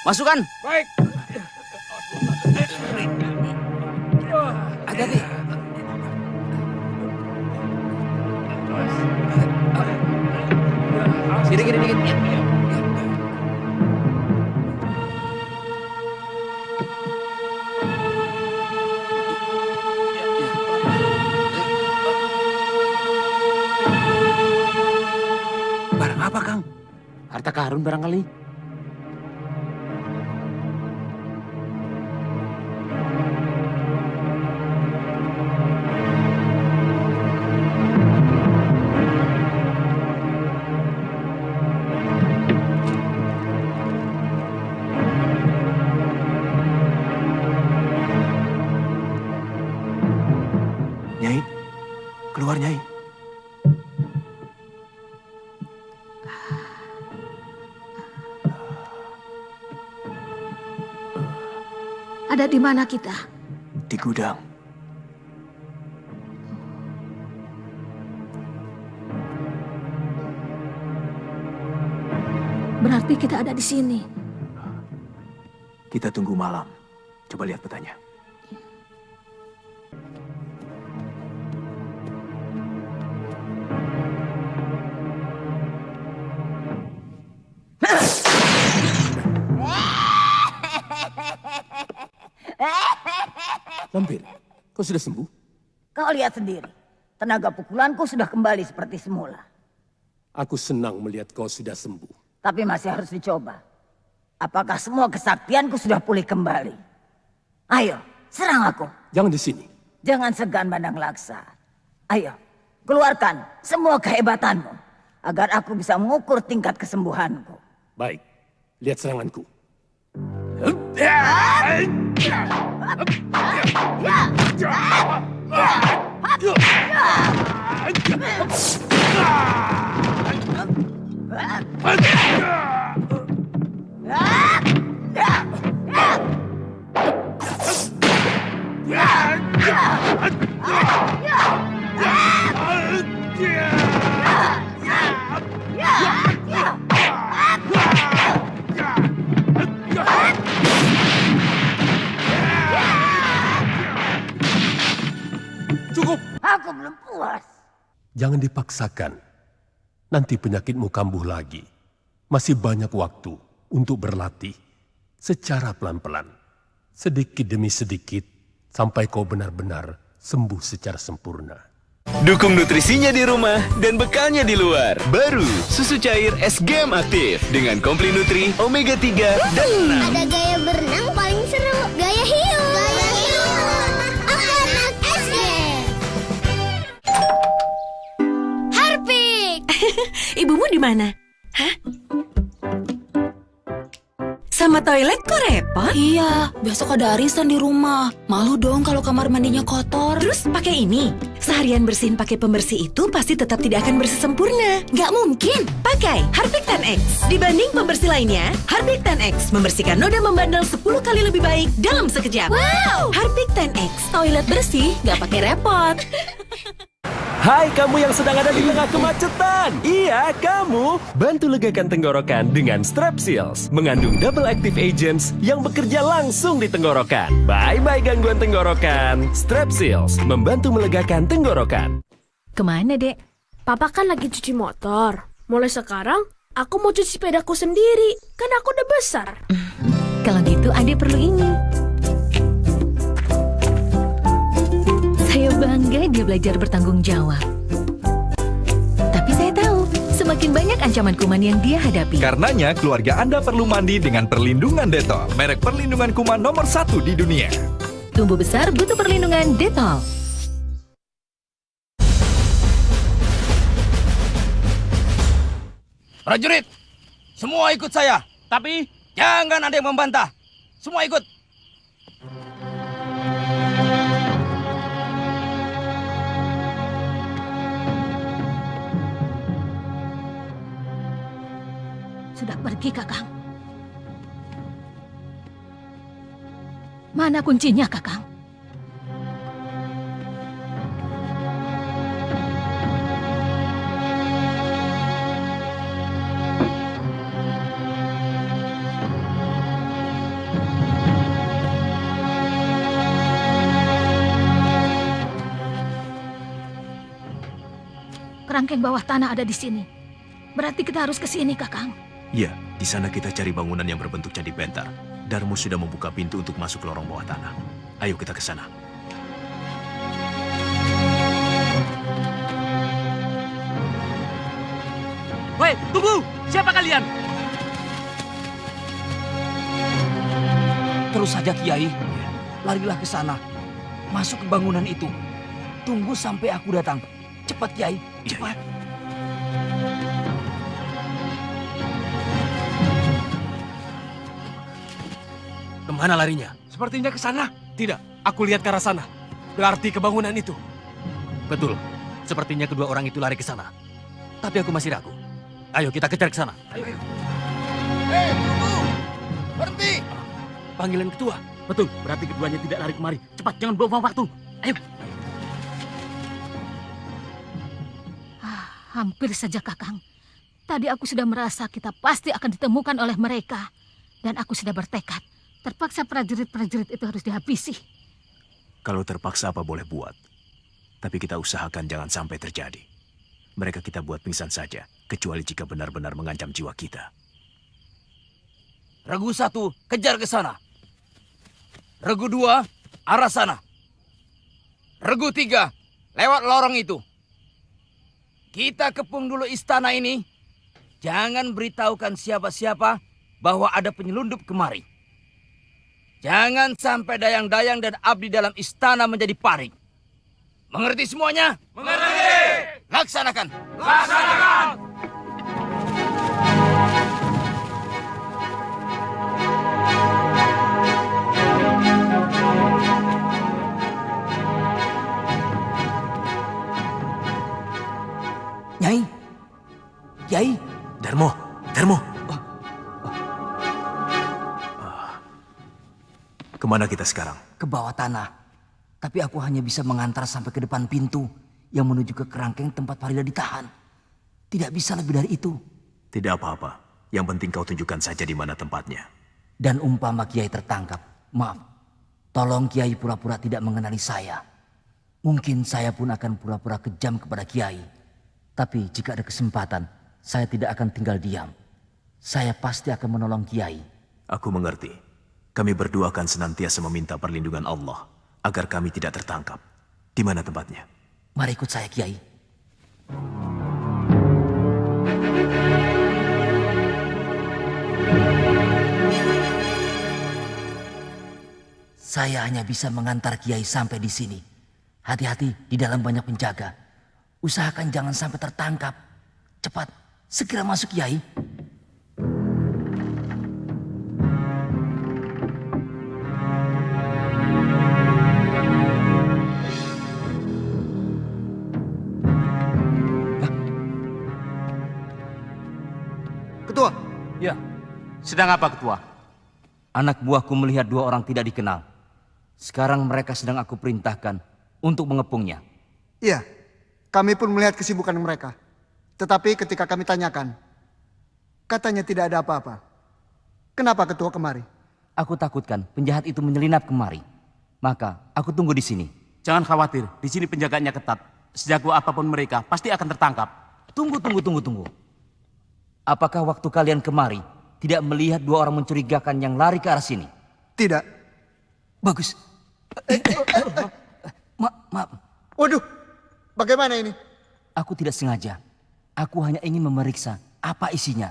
Masukkan. Baik. Hati-hati. Sini dikit. Barang apa, Kang? Harta karun barangkali. Nyai, keluar Nyai. Ada di mana kita? Di gudang. Berarti kita ada di sini. Kita tunggu malam. Coba lihat petanya. Lampir, Kau sudah sembuh? Kau lihat sendiri. Tenaga pukulanku sudah kembali seperti semula. Aku senang melihat kau sudah sembuh. Tapi masih harus dicoba. Apakah semua kesaktianku sudah pulih kembali? Ayo, serang aku. Jangan di sini. Jangan segan Bandang Laksa. Ayo, keluarkan semua kehebatanmu. Agar aku bisa mengukur tingkat kesembuhanku. Baik, lihat seranganku. Cukup. Aku belum puas. Jangan dipaksakan. Nanti penyakitmu kambuh lagi. Masih banyak waktu untuk berlatih secara pelan-pelan. Sedikit demi sedikit sampai kau benar-benar sembuh secara sempurna. Dukung nutrisinya di rumah dan bekalnya di luar. Baru susu cair SGM Aktif dengan komplit nutri, omega 3 dan 6. Ada gaya berenang paling seru, gaya hiu. Gaya hiu. Aku anak SGM. Harpik. Ibumu di mana? Hah? Sama toilet kok repot? Iya, besok ada arisan di rumah. Malu dong kalau kamar mandinya kotor. Terus pakai ini? Seharian bersihin pakai pembersih itu pasti tetap tidak akan bersih sempurna. Nggak mungkin. Pakai Harpik 10X. Dibanding pembersih lainnya, Harpik 10X membersihkan noda membandel 10 kali lebih baik dalam sekejap. Wow! Harpik 10X. Toilet bersih, nggak pakai repot. Hai kamu yang sedang ada di tengah kemacetan. Iya, kamu. Bantu legakan tenggorokan dengan Strepsils. Mengandung double active agents yang bekerja langsung di tenggorokan. Bye-bye gangguan tenggorokan. Strepsils membantu melegakan tenggorokan. Kemana, Dek? Papa kan lagi cuci motor. Mulai sekarang, aku mau cuci sepedaku sendiri. Kan aku udah besar. Kalau gitu, Adek perlu ini. Saya bangga dia belajar bertanggung jawab. Tapi saya tahu, semakin banyak ancaman kuman yang dia hadapi. Karenanya, keluarga Anda perlu mandi dengan perlindungan Dettol. Merek perlindungan kuman nomor 1 di dunia. Tumbuh besar butuh perlindungan Dettol. Prajurit, semua ikut saya. Tapi jangan ada yang membantah. Semua ikut. Sudah pergi, Kakang. Mana kuncinya, Kakang? Kerangkeng bawah tanah ada di sini. Berarti kita harus ke sini, Kakang. Ya, di sana kita cari bangunan yang berbentuk candi pentar. Darmo sudah membuka pintu untuk masuk ke lorong bawah tanah. Ayo kita ke sana. Woi, tunggu! Siapa kalian? Terus saja, Kiai. Larilah ke sana. Masuk ke bangunan itu. Tunggu sampai aku datang. Cepat, Kiai. Cepat. Kemana larinya? Sepertinya ke sana. Tidak, aku lihat ke arah sana. Berarti ke bangunan itu. Betul. Sepertinya kedua orang itu lari ke sana. Tapi aku masih ragu. Ayo kita kejar ke sana. Ayo. Hei, tunggu! Berhenti! Panggilan ketua. Betul, berarti keduanya tidak lari kemari. Cepat, jangan buang waktu. Ayo. Hampir saja, Kakang. Tadi aku sudah merasa kita pasti akan ditemukan oleh mereka. Dan aku sudah bertekad. Terpaksa prajurit-prajurit itu harus dihabisi. Kalau terpaksa apa boleh buat. Tapi kita usahakan jangan sampai terjadi. Mereka kita buat pingsan saja. Kecuali jika benar-benar mengancam jiwa kita. Regu 1, kejar ke sana. Regu 2, arah sana. Regu 3, lewat lorong itu. Kita kepung dulu istana ini. Jangan beritahukan siapa-siapa bahwa ada penyelundup kemari. Jangan sampai dayang-dayang dan abdi dalam istana menjadi panik. Mengerti semuanya? Mengerti. Laksanakan. Laksanakan. Nyai. Kiai. Darmo. Kemana kita sekarang? Ke bawah tanah. Tapi aku hanya bisa mengantar sampai ke depan pintu yang menuju ke kerangkeng tempat Farida ditahan. Tidak bisa lebih dari itu. Tidak apa-apa. Yang penting kau tunjukkan saja di mana tempatnya. Dan umpama Kiai tertangkap, maaf, tolong Kiai pura-pura tidak mengenali saya. Mungkin saya pun akan pura-pura kejam kepada Kiai. Tapi jika ada kesempatan, saya tidak akan tinggal diam. Saya pasti akan menolong Kiai. Aku mengerti. Kami berdua akan senantiasa meminta perlindungan Allah agar kami tidak tertangkap. Di mana tempatnya? Mari ikut saya, Kiai. Saya hanya bisa mengantar Kiai sampai di sini. Hati-hati, di dalam banyak penjaga. Usahakan jangan sampai tertangkap. Cepat, segera masuk, Kiai. Ketua. Ya, sedang apa, Ketua? Anak buahku melihat 2 orang tidak dikenal. Sekarang mereka sedang aku perintahkan untuk mengepungnya. Iya, kami pun melihat kesibukan mereka. Tetapi ketika kami tanyakan, katanya tidak ada apa-apa. Kenapa Ketua kemari? Aku takutkan penjahat itu menyelinap kemari. Maka aku tunggu di sini. Jangan khawatir, di sini penjaganya ketat. Sejago apapun mereka, pasti akan tertangkap. Tunggu. Apakah waktu kalian kemari tidak melihat 2 orang mencurigakan yang lari ke arah sini? Tidak. Bagus. Maaf. Waduh, bagaimana ini? Aku tidak sengaja. Aku hanya ingin memeriksa apa isinya.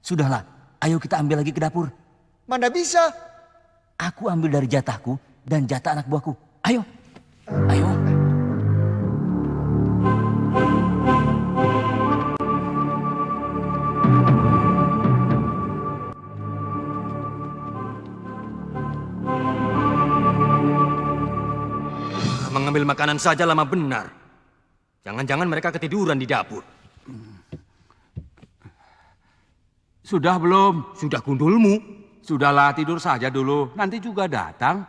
Sudahlah, ayo kita ambil lagi ke dapur. Mana bisa? Aku ambil dari jatahku dan jatah anak buahku. Ayo. Mengambil makanan saja lama benar. Jangan-jangan mereka ketiduran di dapur. Sudah belum? Sudah gundulmu. Sudahlah, tidur saja dulu. Nanti juga datang.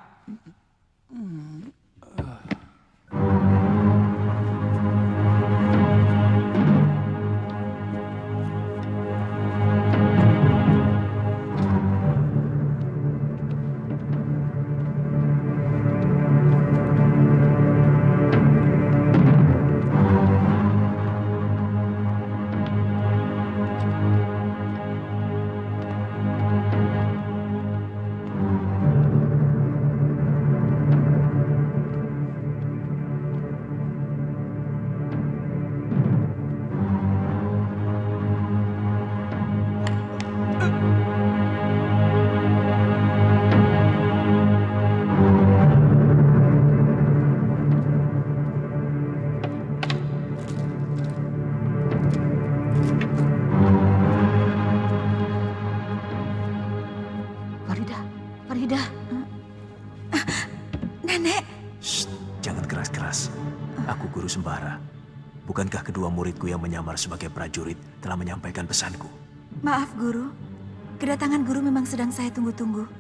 Farida. Nenek. Shh, jangan keras-keras. Aku Guru Sembara. Bukankah kedua muridku yang menyamar sebagai prajurit telah menyampaikan pesanku? Maaf, Guru. Kedatangan Guru memang sedang saya tunggu-tunggu.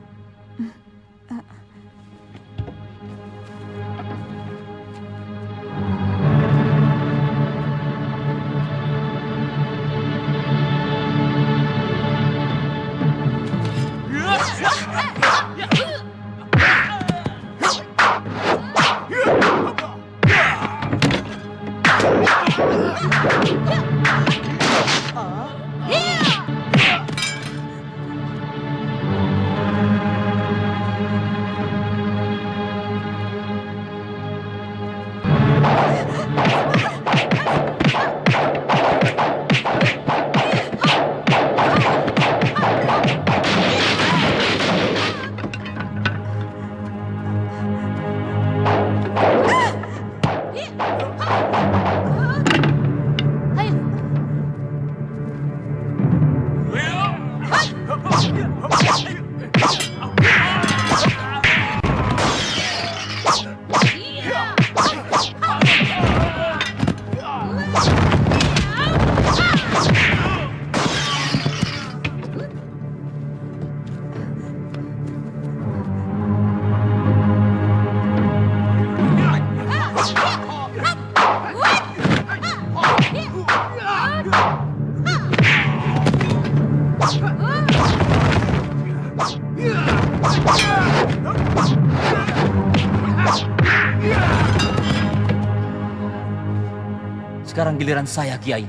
Sekarang giliran saya, Kiai.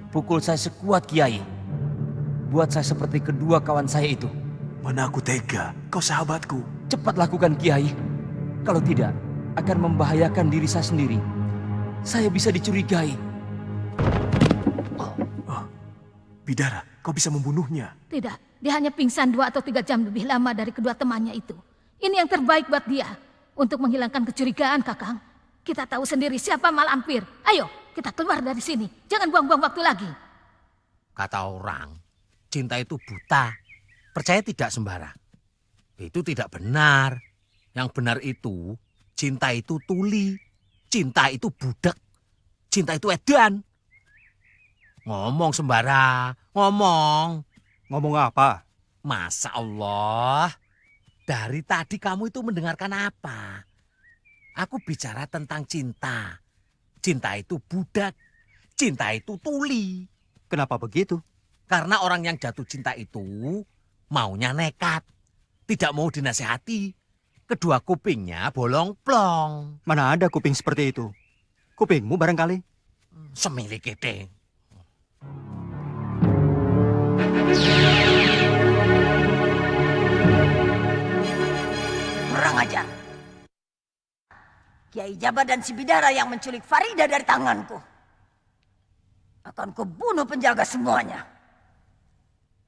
Pukul saya sekuat Kiai. Buat saya seperti kedua kawan saya itu. Mana aku tega, kau sahabatku. Cepat lakukan, Kiai. Kalau tidak, akan membahayakan diri saya sendiri. Saya bisa dicurigai. Bidara, kau bisa membunuhnya. Tidak, dia hanya pingsan 2 atau 3 jam lebih lama dari kedua temannya itu. Ini yang terbaik buat dia. Untuk menghilangkan kecurigaan, Kakang. Kita tahu sendiri siapa malampir. Ayo, kita keluar dari sini. Jangan buang-buang waktu lagi. Kata orang, cinta itu buta. Percaya tidak sembarang. Itu tidak benar. Yang benar itu, cinta itu tuli. Cinta itu budak. Cinta itu edan. Ngomong sembara, ngomong. Ngomong apa? Masya Allah, dari tadi kamu itu mendengarkan apa? Aku bicara tentang cinta. Cinta itu budak, cinta itu tuli. Kenapa begitu? Karena orang yang jatuh cinta itu maunya nekat. Tidak mau dinasehati. Kedua kupingnya bolong-plong. Mana ada kuping seperti itu? Kupingmu barangkali? Semilik gede. Kurang ajar. Kiai Jabat dan si Bidara yang menculik Farida dari tanganku. Akan kubunuh penjaga semuanya.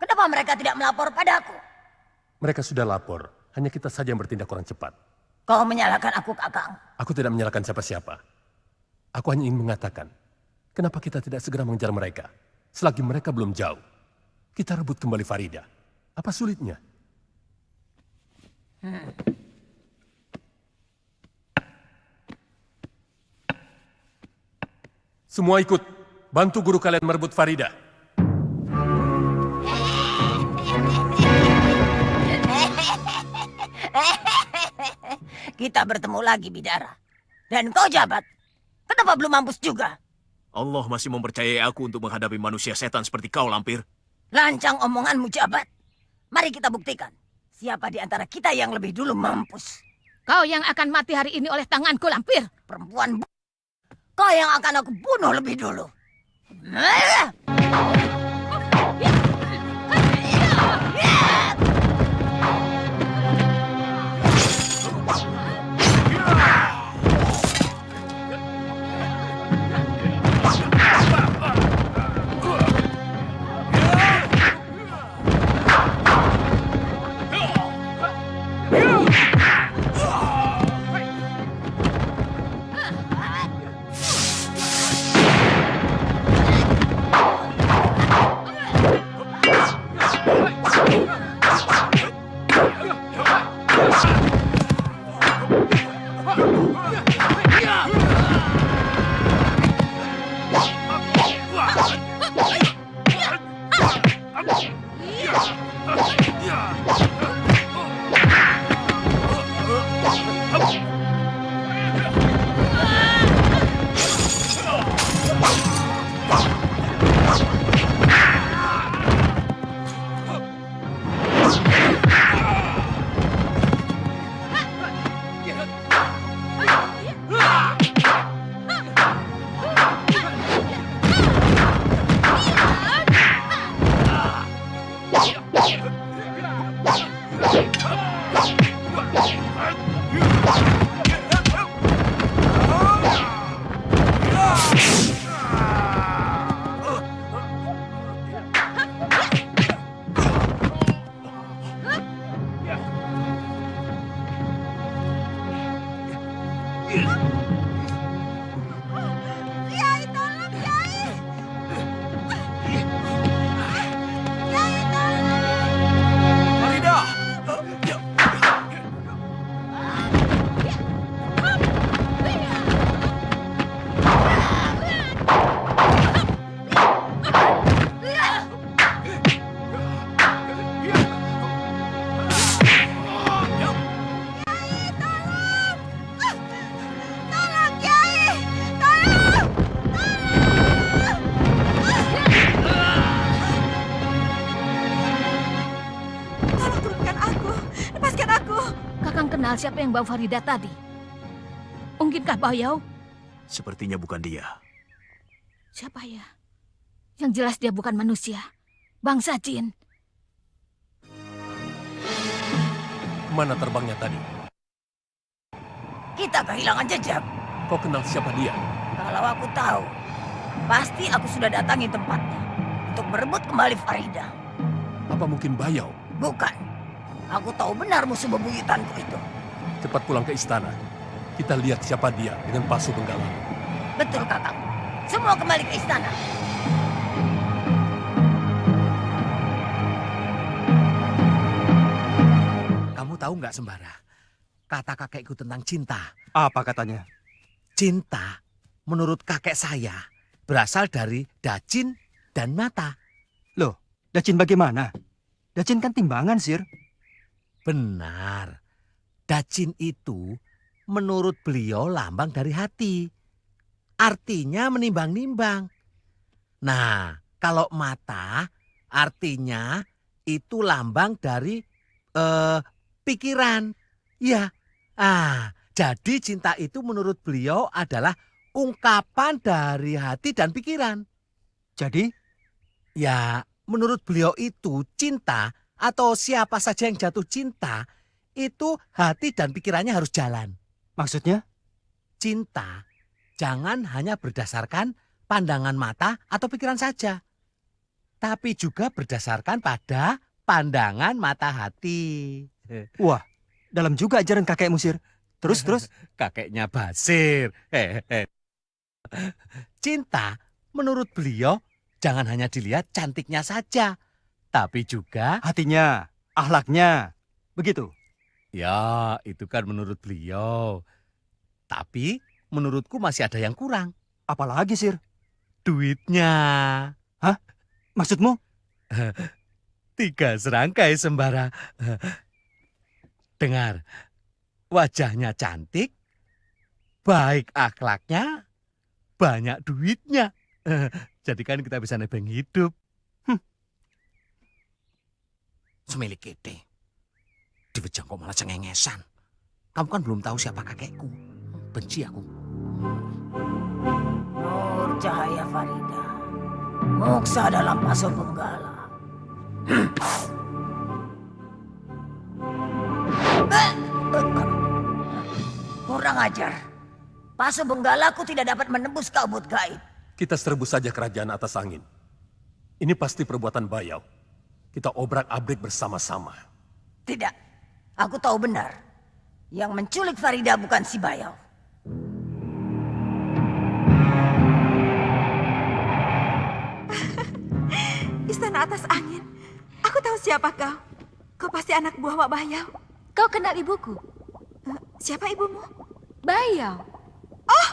Kenapa mereka tidak melapor padaku? Mereka sudah lapor, hanya kita saja yang bertindak kurang cepat. Kau menyalahkan aku, Kakang. Aku tidak menyalahkan siapa-siapa. Aku hanya ingin mengatakan, kenapa kita tidak segera mengejar mereka? Selagi mereka belum jauh, kita rebut kembali Farida. Apa sulitnya? Semua ikut, bantu guru kalian merebut Farida. Kita bertemu lagi, Bidara. Dan kau Jabat, kenapa belum mampus juga? Allah masih mempercayai aku untuk menghadapi manusia setan seperti kau, Lampir. Lancang omonganmu, Jabat. Mari kita buktikan. Siapa di antara kita yang lebih dulu mampus? Kau yang akan mati hari ini oleh tanganku, Lampir. Perempuan kau yang akan aku bunuh lebih dulu. kenal siapa yang bawa Farida tadi? Mungkinkah Bayau? Sepertinya bukan dia. Siapa ya? Yang jelas dia bukan manusia. Bangsa jin. Mana terbangnya tadi? Kita kehilangan jejak. Kau kenal siapa dia? Kalau aku tahu, pasti aku sudah datangi tempatnya untuk merebut kembali Farida. Apa mungkin Bayau? Bukan. Aku tahu benar musuh bebuyutanku itu. Cepat pulang ke istana. Kita lihat siapa dia dengan Pasu Benggala. Betul, Kakang. Semua kembali ke istana. Kamu tahu nggak, Sembara? Kata kakekku tentang cinta. Apa katanya? Cinta, menurut kakek saya, berasal dari dacin dan mata. Loh, dacin bagaimana? Dacin kan timbangan, Sir. Benar. Dacin itu menurut beliau lambang dari hati. Artinya menimbang-nimbang. Nah, kalau mata artinya itu lambang dari pikiran. Ya. Jadi cinta itu menurut beliau adalah ungkapan dari hati dan pikiran. Jadi? Ya, menurut beliau itu cinta atau siapa saja yang jatuh cinta itu hati dan pikirannya harus jalan. Maksudnya? Cinta jangan hanya berdasarkan pandangan mata atau pikiran saja. Tapi juga berdasarkan pada pandangan mata hati. Wah, dalam juga ajaran kakekmu, Sir. Terus. Kakeknya Basir. Cinta menurut beliau jangan hanya dilihat cantiknya saja. Tapi juga hatinya, akhlaknya. Begitu? Ya, itu kan menurut beliau. Tapi menurutku masih ada yang kurang. Apalagi, Sir? Duitnya. Hah? Maksudmu? 3 serangkai, Sembara. Dengar, wajahnya cantik, baik akhlaknya, banyak duitnya. Jadi kan kita bisa nebeng hidup. Semilik kete. Diwejang kok malah cengengesan. Kamu kan belum tahu siapa kakekku. Benci aku. Nur cahaya Farida. Moksa dalam Pasu Benggala. Kurang ajar. Pasu Benggalaku tidak dapat menembus kabut gaib. Kita serbu saja kerajaan atas angin. Ini pasti perbuatan Bayau. Kita obrak-abrik bersama-sama. Tidak. Aku tahu benar. Yang menculik Farida bukan si Bayau. Istana atas angin. Aku tahu siapa kau. Kau pasti anak buah Wak Bayau. Kau kenal ibuku? Siapa ibumu? Bayau. Oh,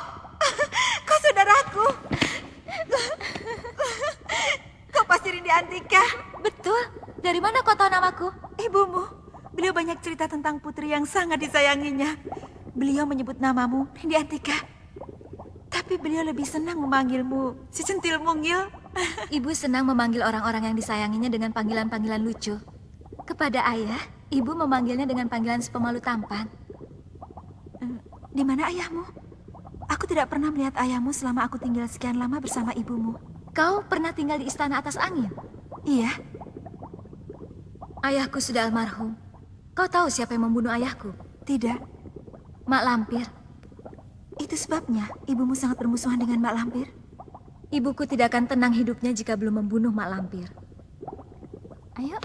kau saudaraku. Kau pasti Rindi Antika. Betul. Dari mana kau tahu namaku? Ibumu. Beliau banyak cerita tentang putri yang sangat disayanginya. Beliau menyebut namamu Rindi Antika. Tapi beliau lebih senang memanggilmu si centil mungil. Ibu senang memanggil orang-orang yang disayanginya dengan panggilan-panggilan lucu. Kepada ayah, ibu memanggilnya dengan panggilan sepemalu tampan. Di mana ayahmu? Aku tidak pernah melihat ayahmu selama aku tinggal sekian lama bersama ibumu. Kau pernah tinggal di istana atas angin? Iya. Ayahku sudah almarhum. Kau tahu siapa yang membunuh ayahku? Tidak. Mak Lampir. Itu sebabnya ibumu sangat bermusuhan dengan Mak Lampir? Ibuku tidak akan tenang hidupnya jika belum membunuh Mak Lampir. Ayo.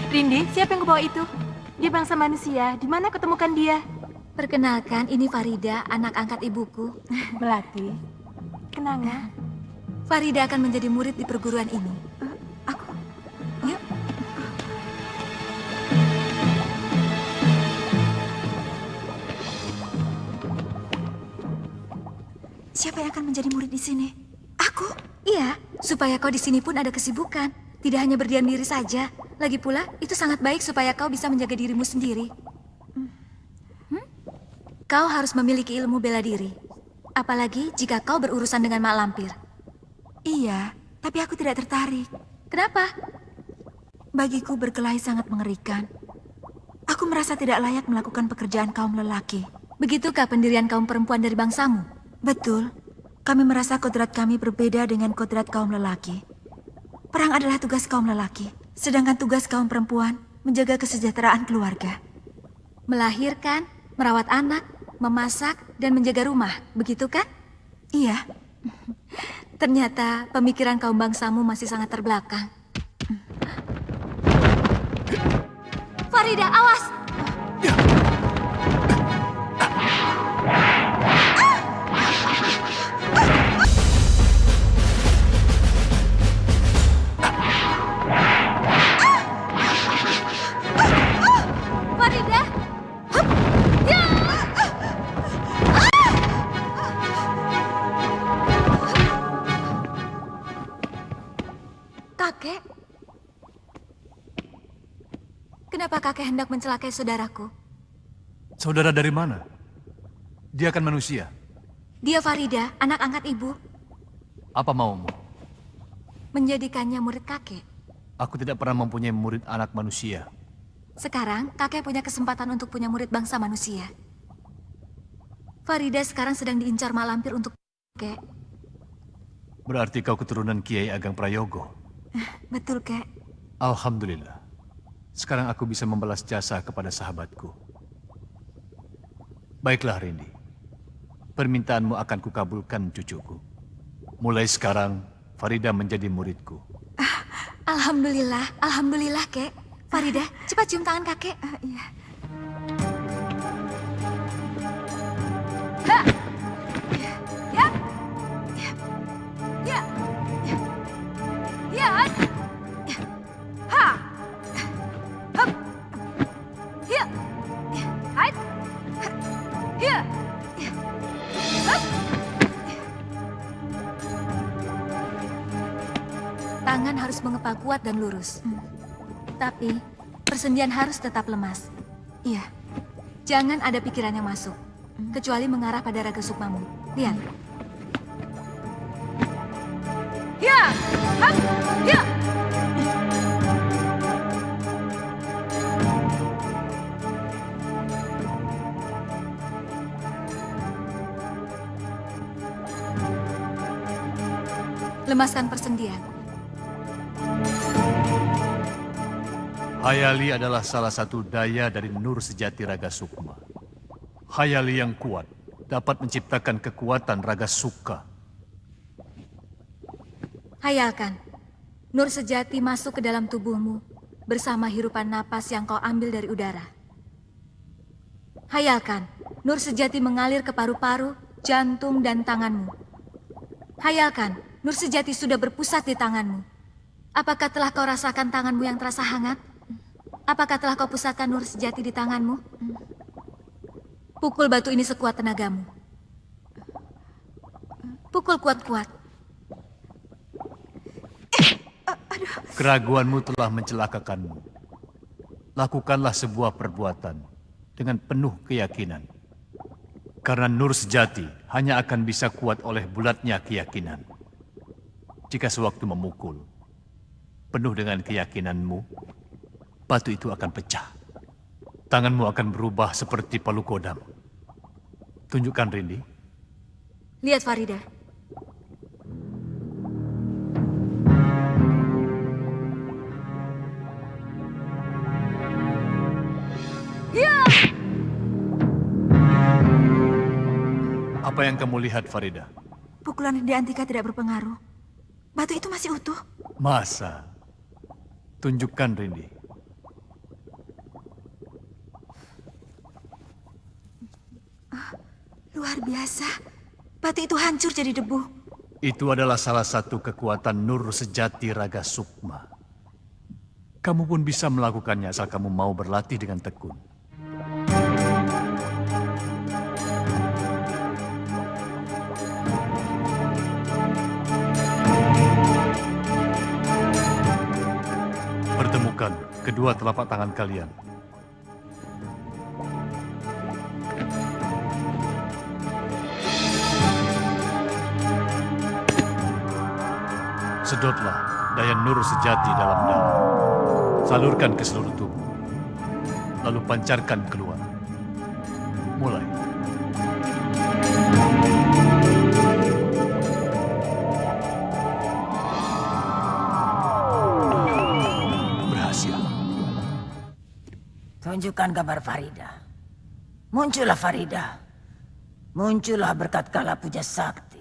Rindi, siapa yang kebawa itu? Dia bangsa manusia. Di mana ketemukan dia? Perkenalkan, ini Farida, anak angkat ibuku. Melati. Kenanga. Farida akan menjadi murid di perguruan ini. Aku? Yuk. Siapa yang akan menjadi murid di sini? Aku? Iya, supaya kau di sini pun ada kesibukan. Tidak hanya berdiam diri saja. Lagi pula, itu sangat baik supaya kau bisa menjaga dirimu sendiri. Kau harus memiliki ilmu bela diri. Apalagi jika kau berurusan dengan Mak Lampir. Iya, tapi aku tidak tertarik. Kenapa? Bagiku berkelahi sangat mengerikan. Aku merasa tidak layak melakukan pekerjaan kaum lelaki. Begitukah pendirian kaum perempuan dari bangsamu? Betul. Kami merasa kodrat kami berbeda dengan kodrat kaum lelaki. Perang adalah tugas kaum lelaki, sedangkan tugas kaum perempuan menjaga kesejahteraan keluarga. Melahirkan, merawat anak, memasak, dan menjaga rumah, begitu kan? Iya. Ternyata pemikiran kaum bangsamu masih sangat terbelakang. Farida, awas! Farida! Ya! Kakek? Kenapa kakek hendak mencelakai saudaraku? Saudara dari mana? Dia kan manusia. Dia Farida, anak angkat ibu. Apa maumu? Menjadikannya murid kakek. Aku tidak pernah mempunyai murid anak manusia. Sekarang kakek punya kesempatan untuk punya murid bangsa manusia. Farida sekarang sedang diincar mak lampir untuk kakek. Berarti kau keturunan Kiai Ageng Prayogo. Betul, Kek. Alhamdulillah. Sekarang aku bisa membalas jasa kepada sahabatku. Baiklah, Rindi. Permintaanmu akan kukabulkan, cucuku. Mulai sekarang, Farida menjadi muridku. Alhamdulillah, alhamdulillah, Kek. Farida, cepat cium tangan kakek. Iya. Ha! Ya! Ya! Ya! Ya! Ha! Hup! Ya! Hai! Ya! Hup! Tangan harus mengepal kuat dan lurus. Tapi, persendian harus tetap lemas. Iya. Jangan ada pikiran yang masuk. Kecuali mengarah pada raga sukmamu. Lihat. Ya! Hap! Ya! Lemaskan persendian. Hayali adalah salah satu daya dari Nur Sejati Raga Sukma. Hayali yang kuat dapat menciptakan kekuatan Raga Suka. Hayalkan, Nur Sejati masuk ke dalam tubuhmu bersama hirupan napas yang kau ambil dari udara. Hayalkan, Nur Sejati mengalir ke paru-paru, jantung, dan tanganmu. Hayalkan, Nur Sejati sudah berpusat di tanganmu. Apakah telah kau rasakan tanganmu yang terasa hangat? Apakah telah kau pusatkan Nur Sejati di tanganmu? Pukul batu ini sekuat tenagamu. Pukul kuat-kuat. Keraguanmu telah mencelakakanmu. Lakukanlah sebuah perbuatan dengan penuh keyakinan. Karena Nur Sejati hanya akan bisa kuat oleh bulatnya keyakinan. Jika sewaktu memukul, penuh dengan keyakinanmu, batu itu akan pecah. Tanganmu akan berubah seperti palu kodam. Tunjukkan, Rindi. Lihat, Farida. Ya! Apa yang kamu lihat, Farida? Pukulan Rindi Antika tidak berpengaruh. Batu itu masih utuh. Masa? Tunjukkan, Rindi. Luar biasa. Batu itu hancur jadi debu. Itu adalah salah satu kekuatan Nur Sejati Raga Sukma. Kamu pun bisa melakukannya asal kamu mau berlatih dengan tekun. Pertemukan kedua telapak tangan kalian. Sedotlah daya nur sejati dalam dalam. Salurkan ke seluruh tubuh. Lalu pancarkan keluar. Mulai. Berhasil. Tunjukkan gambar Farida. Muncullah Farida. Muncullah berkat kala puja sakti.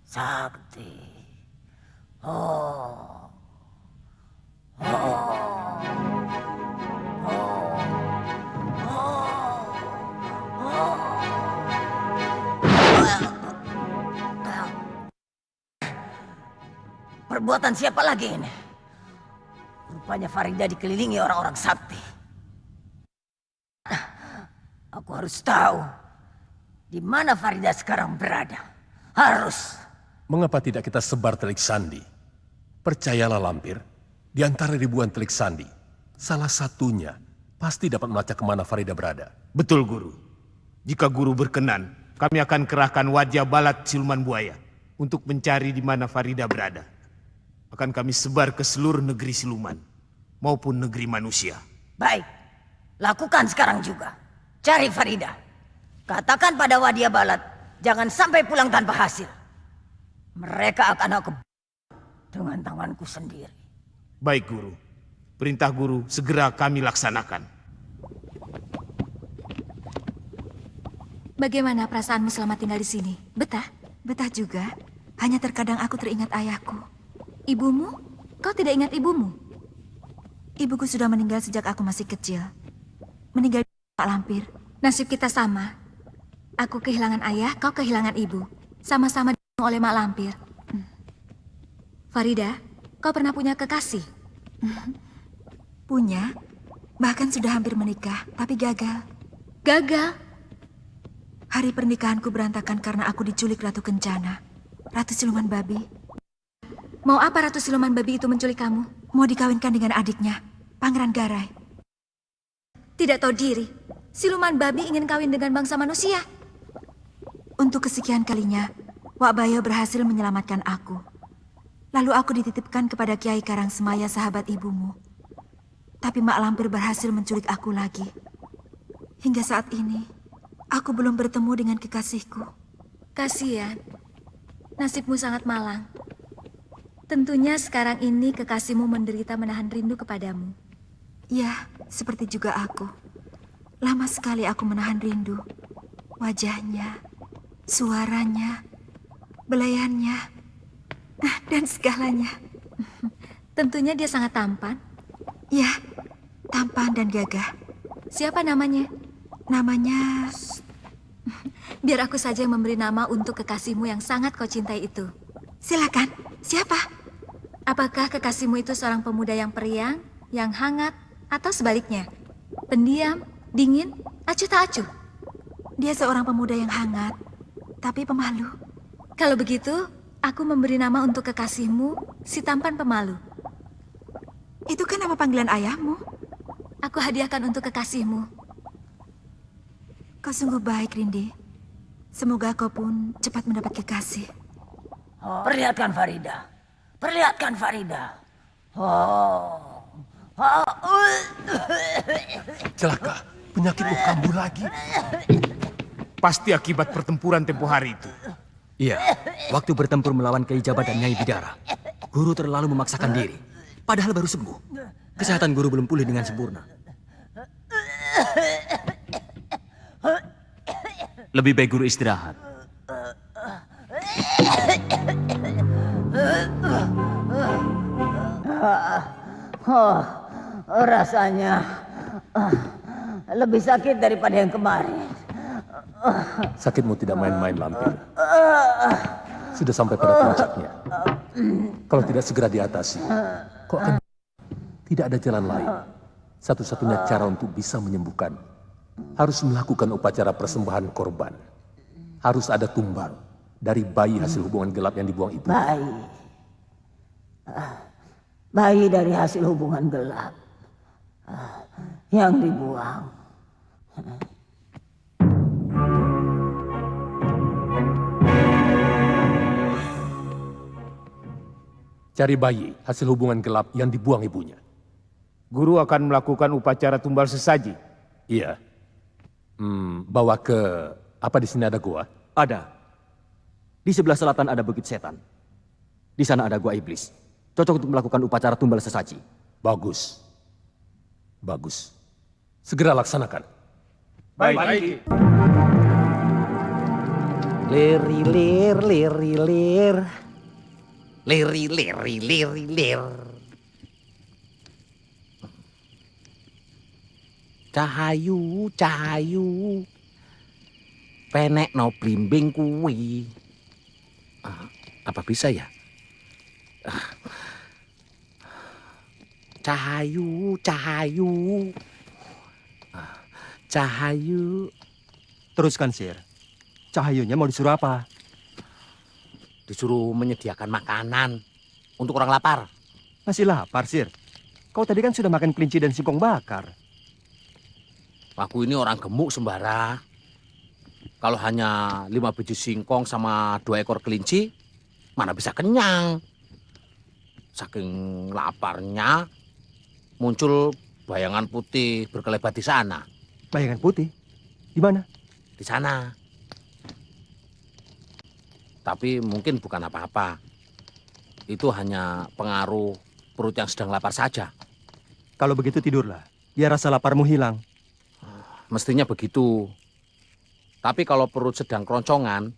Sakti. Oh. Perbuatan siapa lagi ini? Rupanya Farida dikelilingi orang-orang sakti. Aku harus tahu di mana Farida sekarang berada. Harus. Mengapa tidak kita sebar telik sandi? Percayalah lampir, di antara ribuan telik sandi, salah satunya pasti dapat melacak kemana Farida berada. Betul, Guru. Jika Guru berkenan, kami akan kerahkan wajah balat siluman buaya untuk mencari di mana Farida berada. Akan kami sebar ke seluruh negeri siluman maupun negeri manusia. Baik, lakukan sekarang juga. Cari Farida. Katakan pada Wadia Balat, jangan sampai pulang tanpa hasil. Mereka akan aku dengan tanganku sendiri. Baik, Guru. Perintah Guru segera kami laksanakan. Bagaimana perasaanmu selama tinggal di sini? Betah? Betah juga. Hanya terkadang aku teringat ayahku. Ibumu? Kau tidak ingat ibumu? Ibuku sudah meninggal sejak aku masih kecil. Meninggal di Pak Lampir. Nasib kita sama. Aku kehilangan ayah, kau kehilangan ibu. Sama-sama dibunuh oleh Mak Lampir. Farida, kau pernah punya kekasih? Punya. Bahkan sudah hampir menikah, tapi gagal. Gagal? Hari pernikahanku berantakan karena aku diculik Ratu Kencana. Ratu Siluman Babi. Mau apa Ratu Siluman Babi itu menculik kamu? Mau dikawinkan dengan adiknya, Pangeran Garai. Tidak tahu diri, Siluman Babi ingin kawin dengan bangsa manusia. Untuk kesekian kalinya, Wak Bayo berhasil menyelamatkan aku. Lalu aku dititipkan kepada Kiai Karangsemaya, sahabat ibumu. Tapi Mak Lampir berhasil menculik aku lagi. Hingga saat ini, aku belum bertemu dengan kekasihku. Kasihan, nasibmu sangat malang. Tentunya sekarang ini kekasihmu menderita menahan rindu kepadamu. Ya, seperti juga aku. Lama sekali aku menahan rindu. Wajahnya, suaranya, belayannya, dan segalanya. Tentunya dia sangat tampan. Ya, tampan dan gagah. Siapa namanya? Namanya... Biar aku saja yang memberi nama untuk kekasihmu yang sangat kau cintai itu. Silakan, siapa? Apakah kekasihmu itu seorang pemuda yang periang, yang hangat, atau sebaliknya? Pendiam, dingin, acuh tak acuh? Dia seorang pemuda yang hangat, tapi pemalu. Kalau begitu, aku memberi nama untuk kekasihmu, si tampan pemalu. Itu kan nama panggilan ayahmu. Aku hadiahkan untuk kekasihmu. Kau sungguh baik, Rindi. Semoga kau pun cepat mendapat kekasih. Perlihatkan Farida. Perlihatkan Farida. Celaka, penyakitmu kambuh lagi. Pasti akibat pertempuran tempo hari itu. Iya, waktu bertempur melawan Kiai Jabat dan Nyai Bidara, Guru terlalu memaksakan diri. Padahal baru sembuh. Kesehatan Guru belum pulih dengan sempurna. Lebih baik Guru istirahat. Rasanya lebih sakit daripada yang kemarin. Sakitmu tidak main-main, Lampir. Sudah sampai pada puncaknya. Kalau tidak segera diatasi, kok akan tidak ada jalan lain. Satu-satunya cara untuk bisa menyembuhkan harus melakukan upacara persembahan korban. Harus ada tumbal dari bayi hasil hubungan gelap yang dibuang ibu. Bayi dari hasil hubungan gelap yang dibuang. Cari bayi hasil hubungan gelap yang dibuang ibunya. Guru akan melakukan upacara tumbal sesaji. Iya. Bawa ke... Apa di sini ada gua? Ada. Di sebelah selatan ada Bukit Setan. Di sana ada Gua Iblis. Cocok untuk melakukan upacara tumbal sesaji. Bagus. Bagus. Segera laksanakan. Baik. Liri-lir, liri-lir. Liri-liri-liri-lir. Cahayu, cahayu. Penek no blimbing kuwi. Apa bisa ya? Cahayu, cahayu. Cahayu. Teruskan, Sir. Cahayunya mau disuruh apa? Disuruh menyediakan makanan untuk orang lapar. Masih lapar, Sir. Kau tadi kan sudah makan kelinci dan singkong bakar. Aku ini orang gemuk, Sembara. Kalau hanya 5 biji singkong sama 2 ekor kelinci, mana bisa kenyang. Saking laparnya, muncul bayangan putih berkelebat di sana. Bayangan putih? Di mana? Di sana. Tapi mungkin bukan apa-apa. Itu hanya pengaruh perut yang sedang lapar saja. Kalau begitu tidurlah, biar rasa laparmu hilang. Mestinya begitu. Tapi kalau perut sedang keroncongan,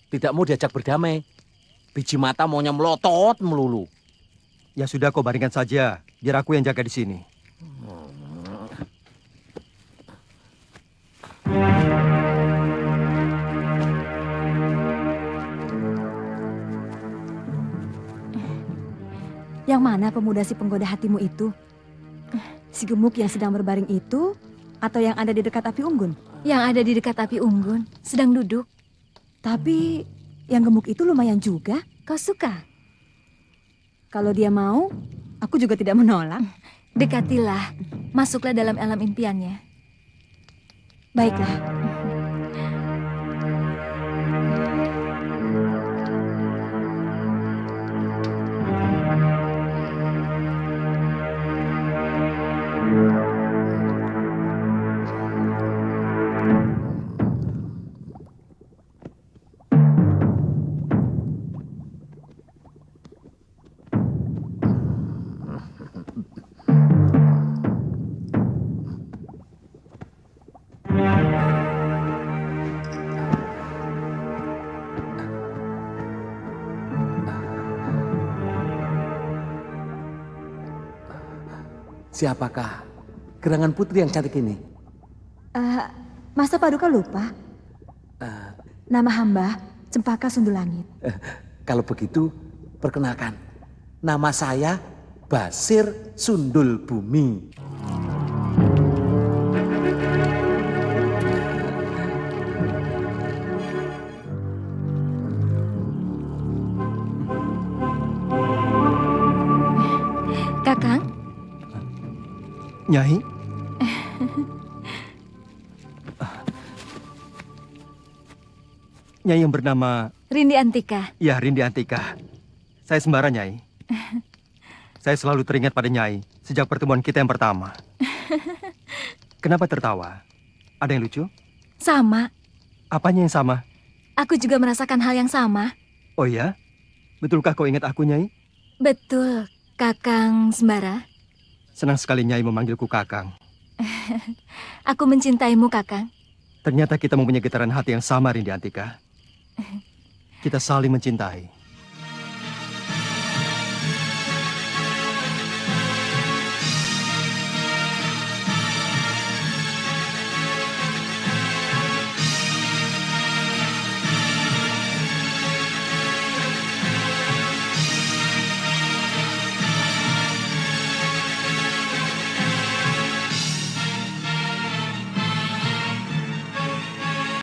tidak mau diajak berdamai. Biji mata maunya melotot melulu. Ya sudah, kau baringkan saja, biar aku yang jaga di sini. Yang mana pemuda si penggoda hatimu itu? Si gemuk yang sedang berbaring itu, atau yang ada di dekat api unggun? Yang ada di dekat api unggun, sedang duduk. Tapi yang gemuk itu lumayan juga. Kau suka? Kalau dia mau, aku juga tidak menolak. Dekatilah, masuklah dalam alam impiannya. Baiklah. Siapakah gerangan putri yang cantik ini? Masa Paduka lupa? Nama hamba Cempaka Sundulangit. Kalau begitu, perkenalkan. Nama saya Basir Sundul Bumi. Kakang? Nyai? Nyai yang bernama... Rindi Antika. Ya, Rindi Antika. Saya Sembara, Nyai. Saya selalu teringat pada Nyai sejak pertemuan kita yang pertama. Kenapa tertawa? Ada yang lucu? Sama. Apanya yang sama? Aku juga merasakan hal yang sama. Oh ya? Betulkah kau ingat aku, Nyai? Betul, Kakang Sembara. Senang sekali Nyai memanggilku Kakang. Aku mencintaimu, Kakang. Ternyata kita mempunyai getaran hati yang sama, Rindi Antika. Kita saling mencintai.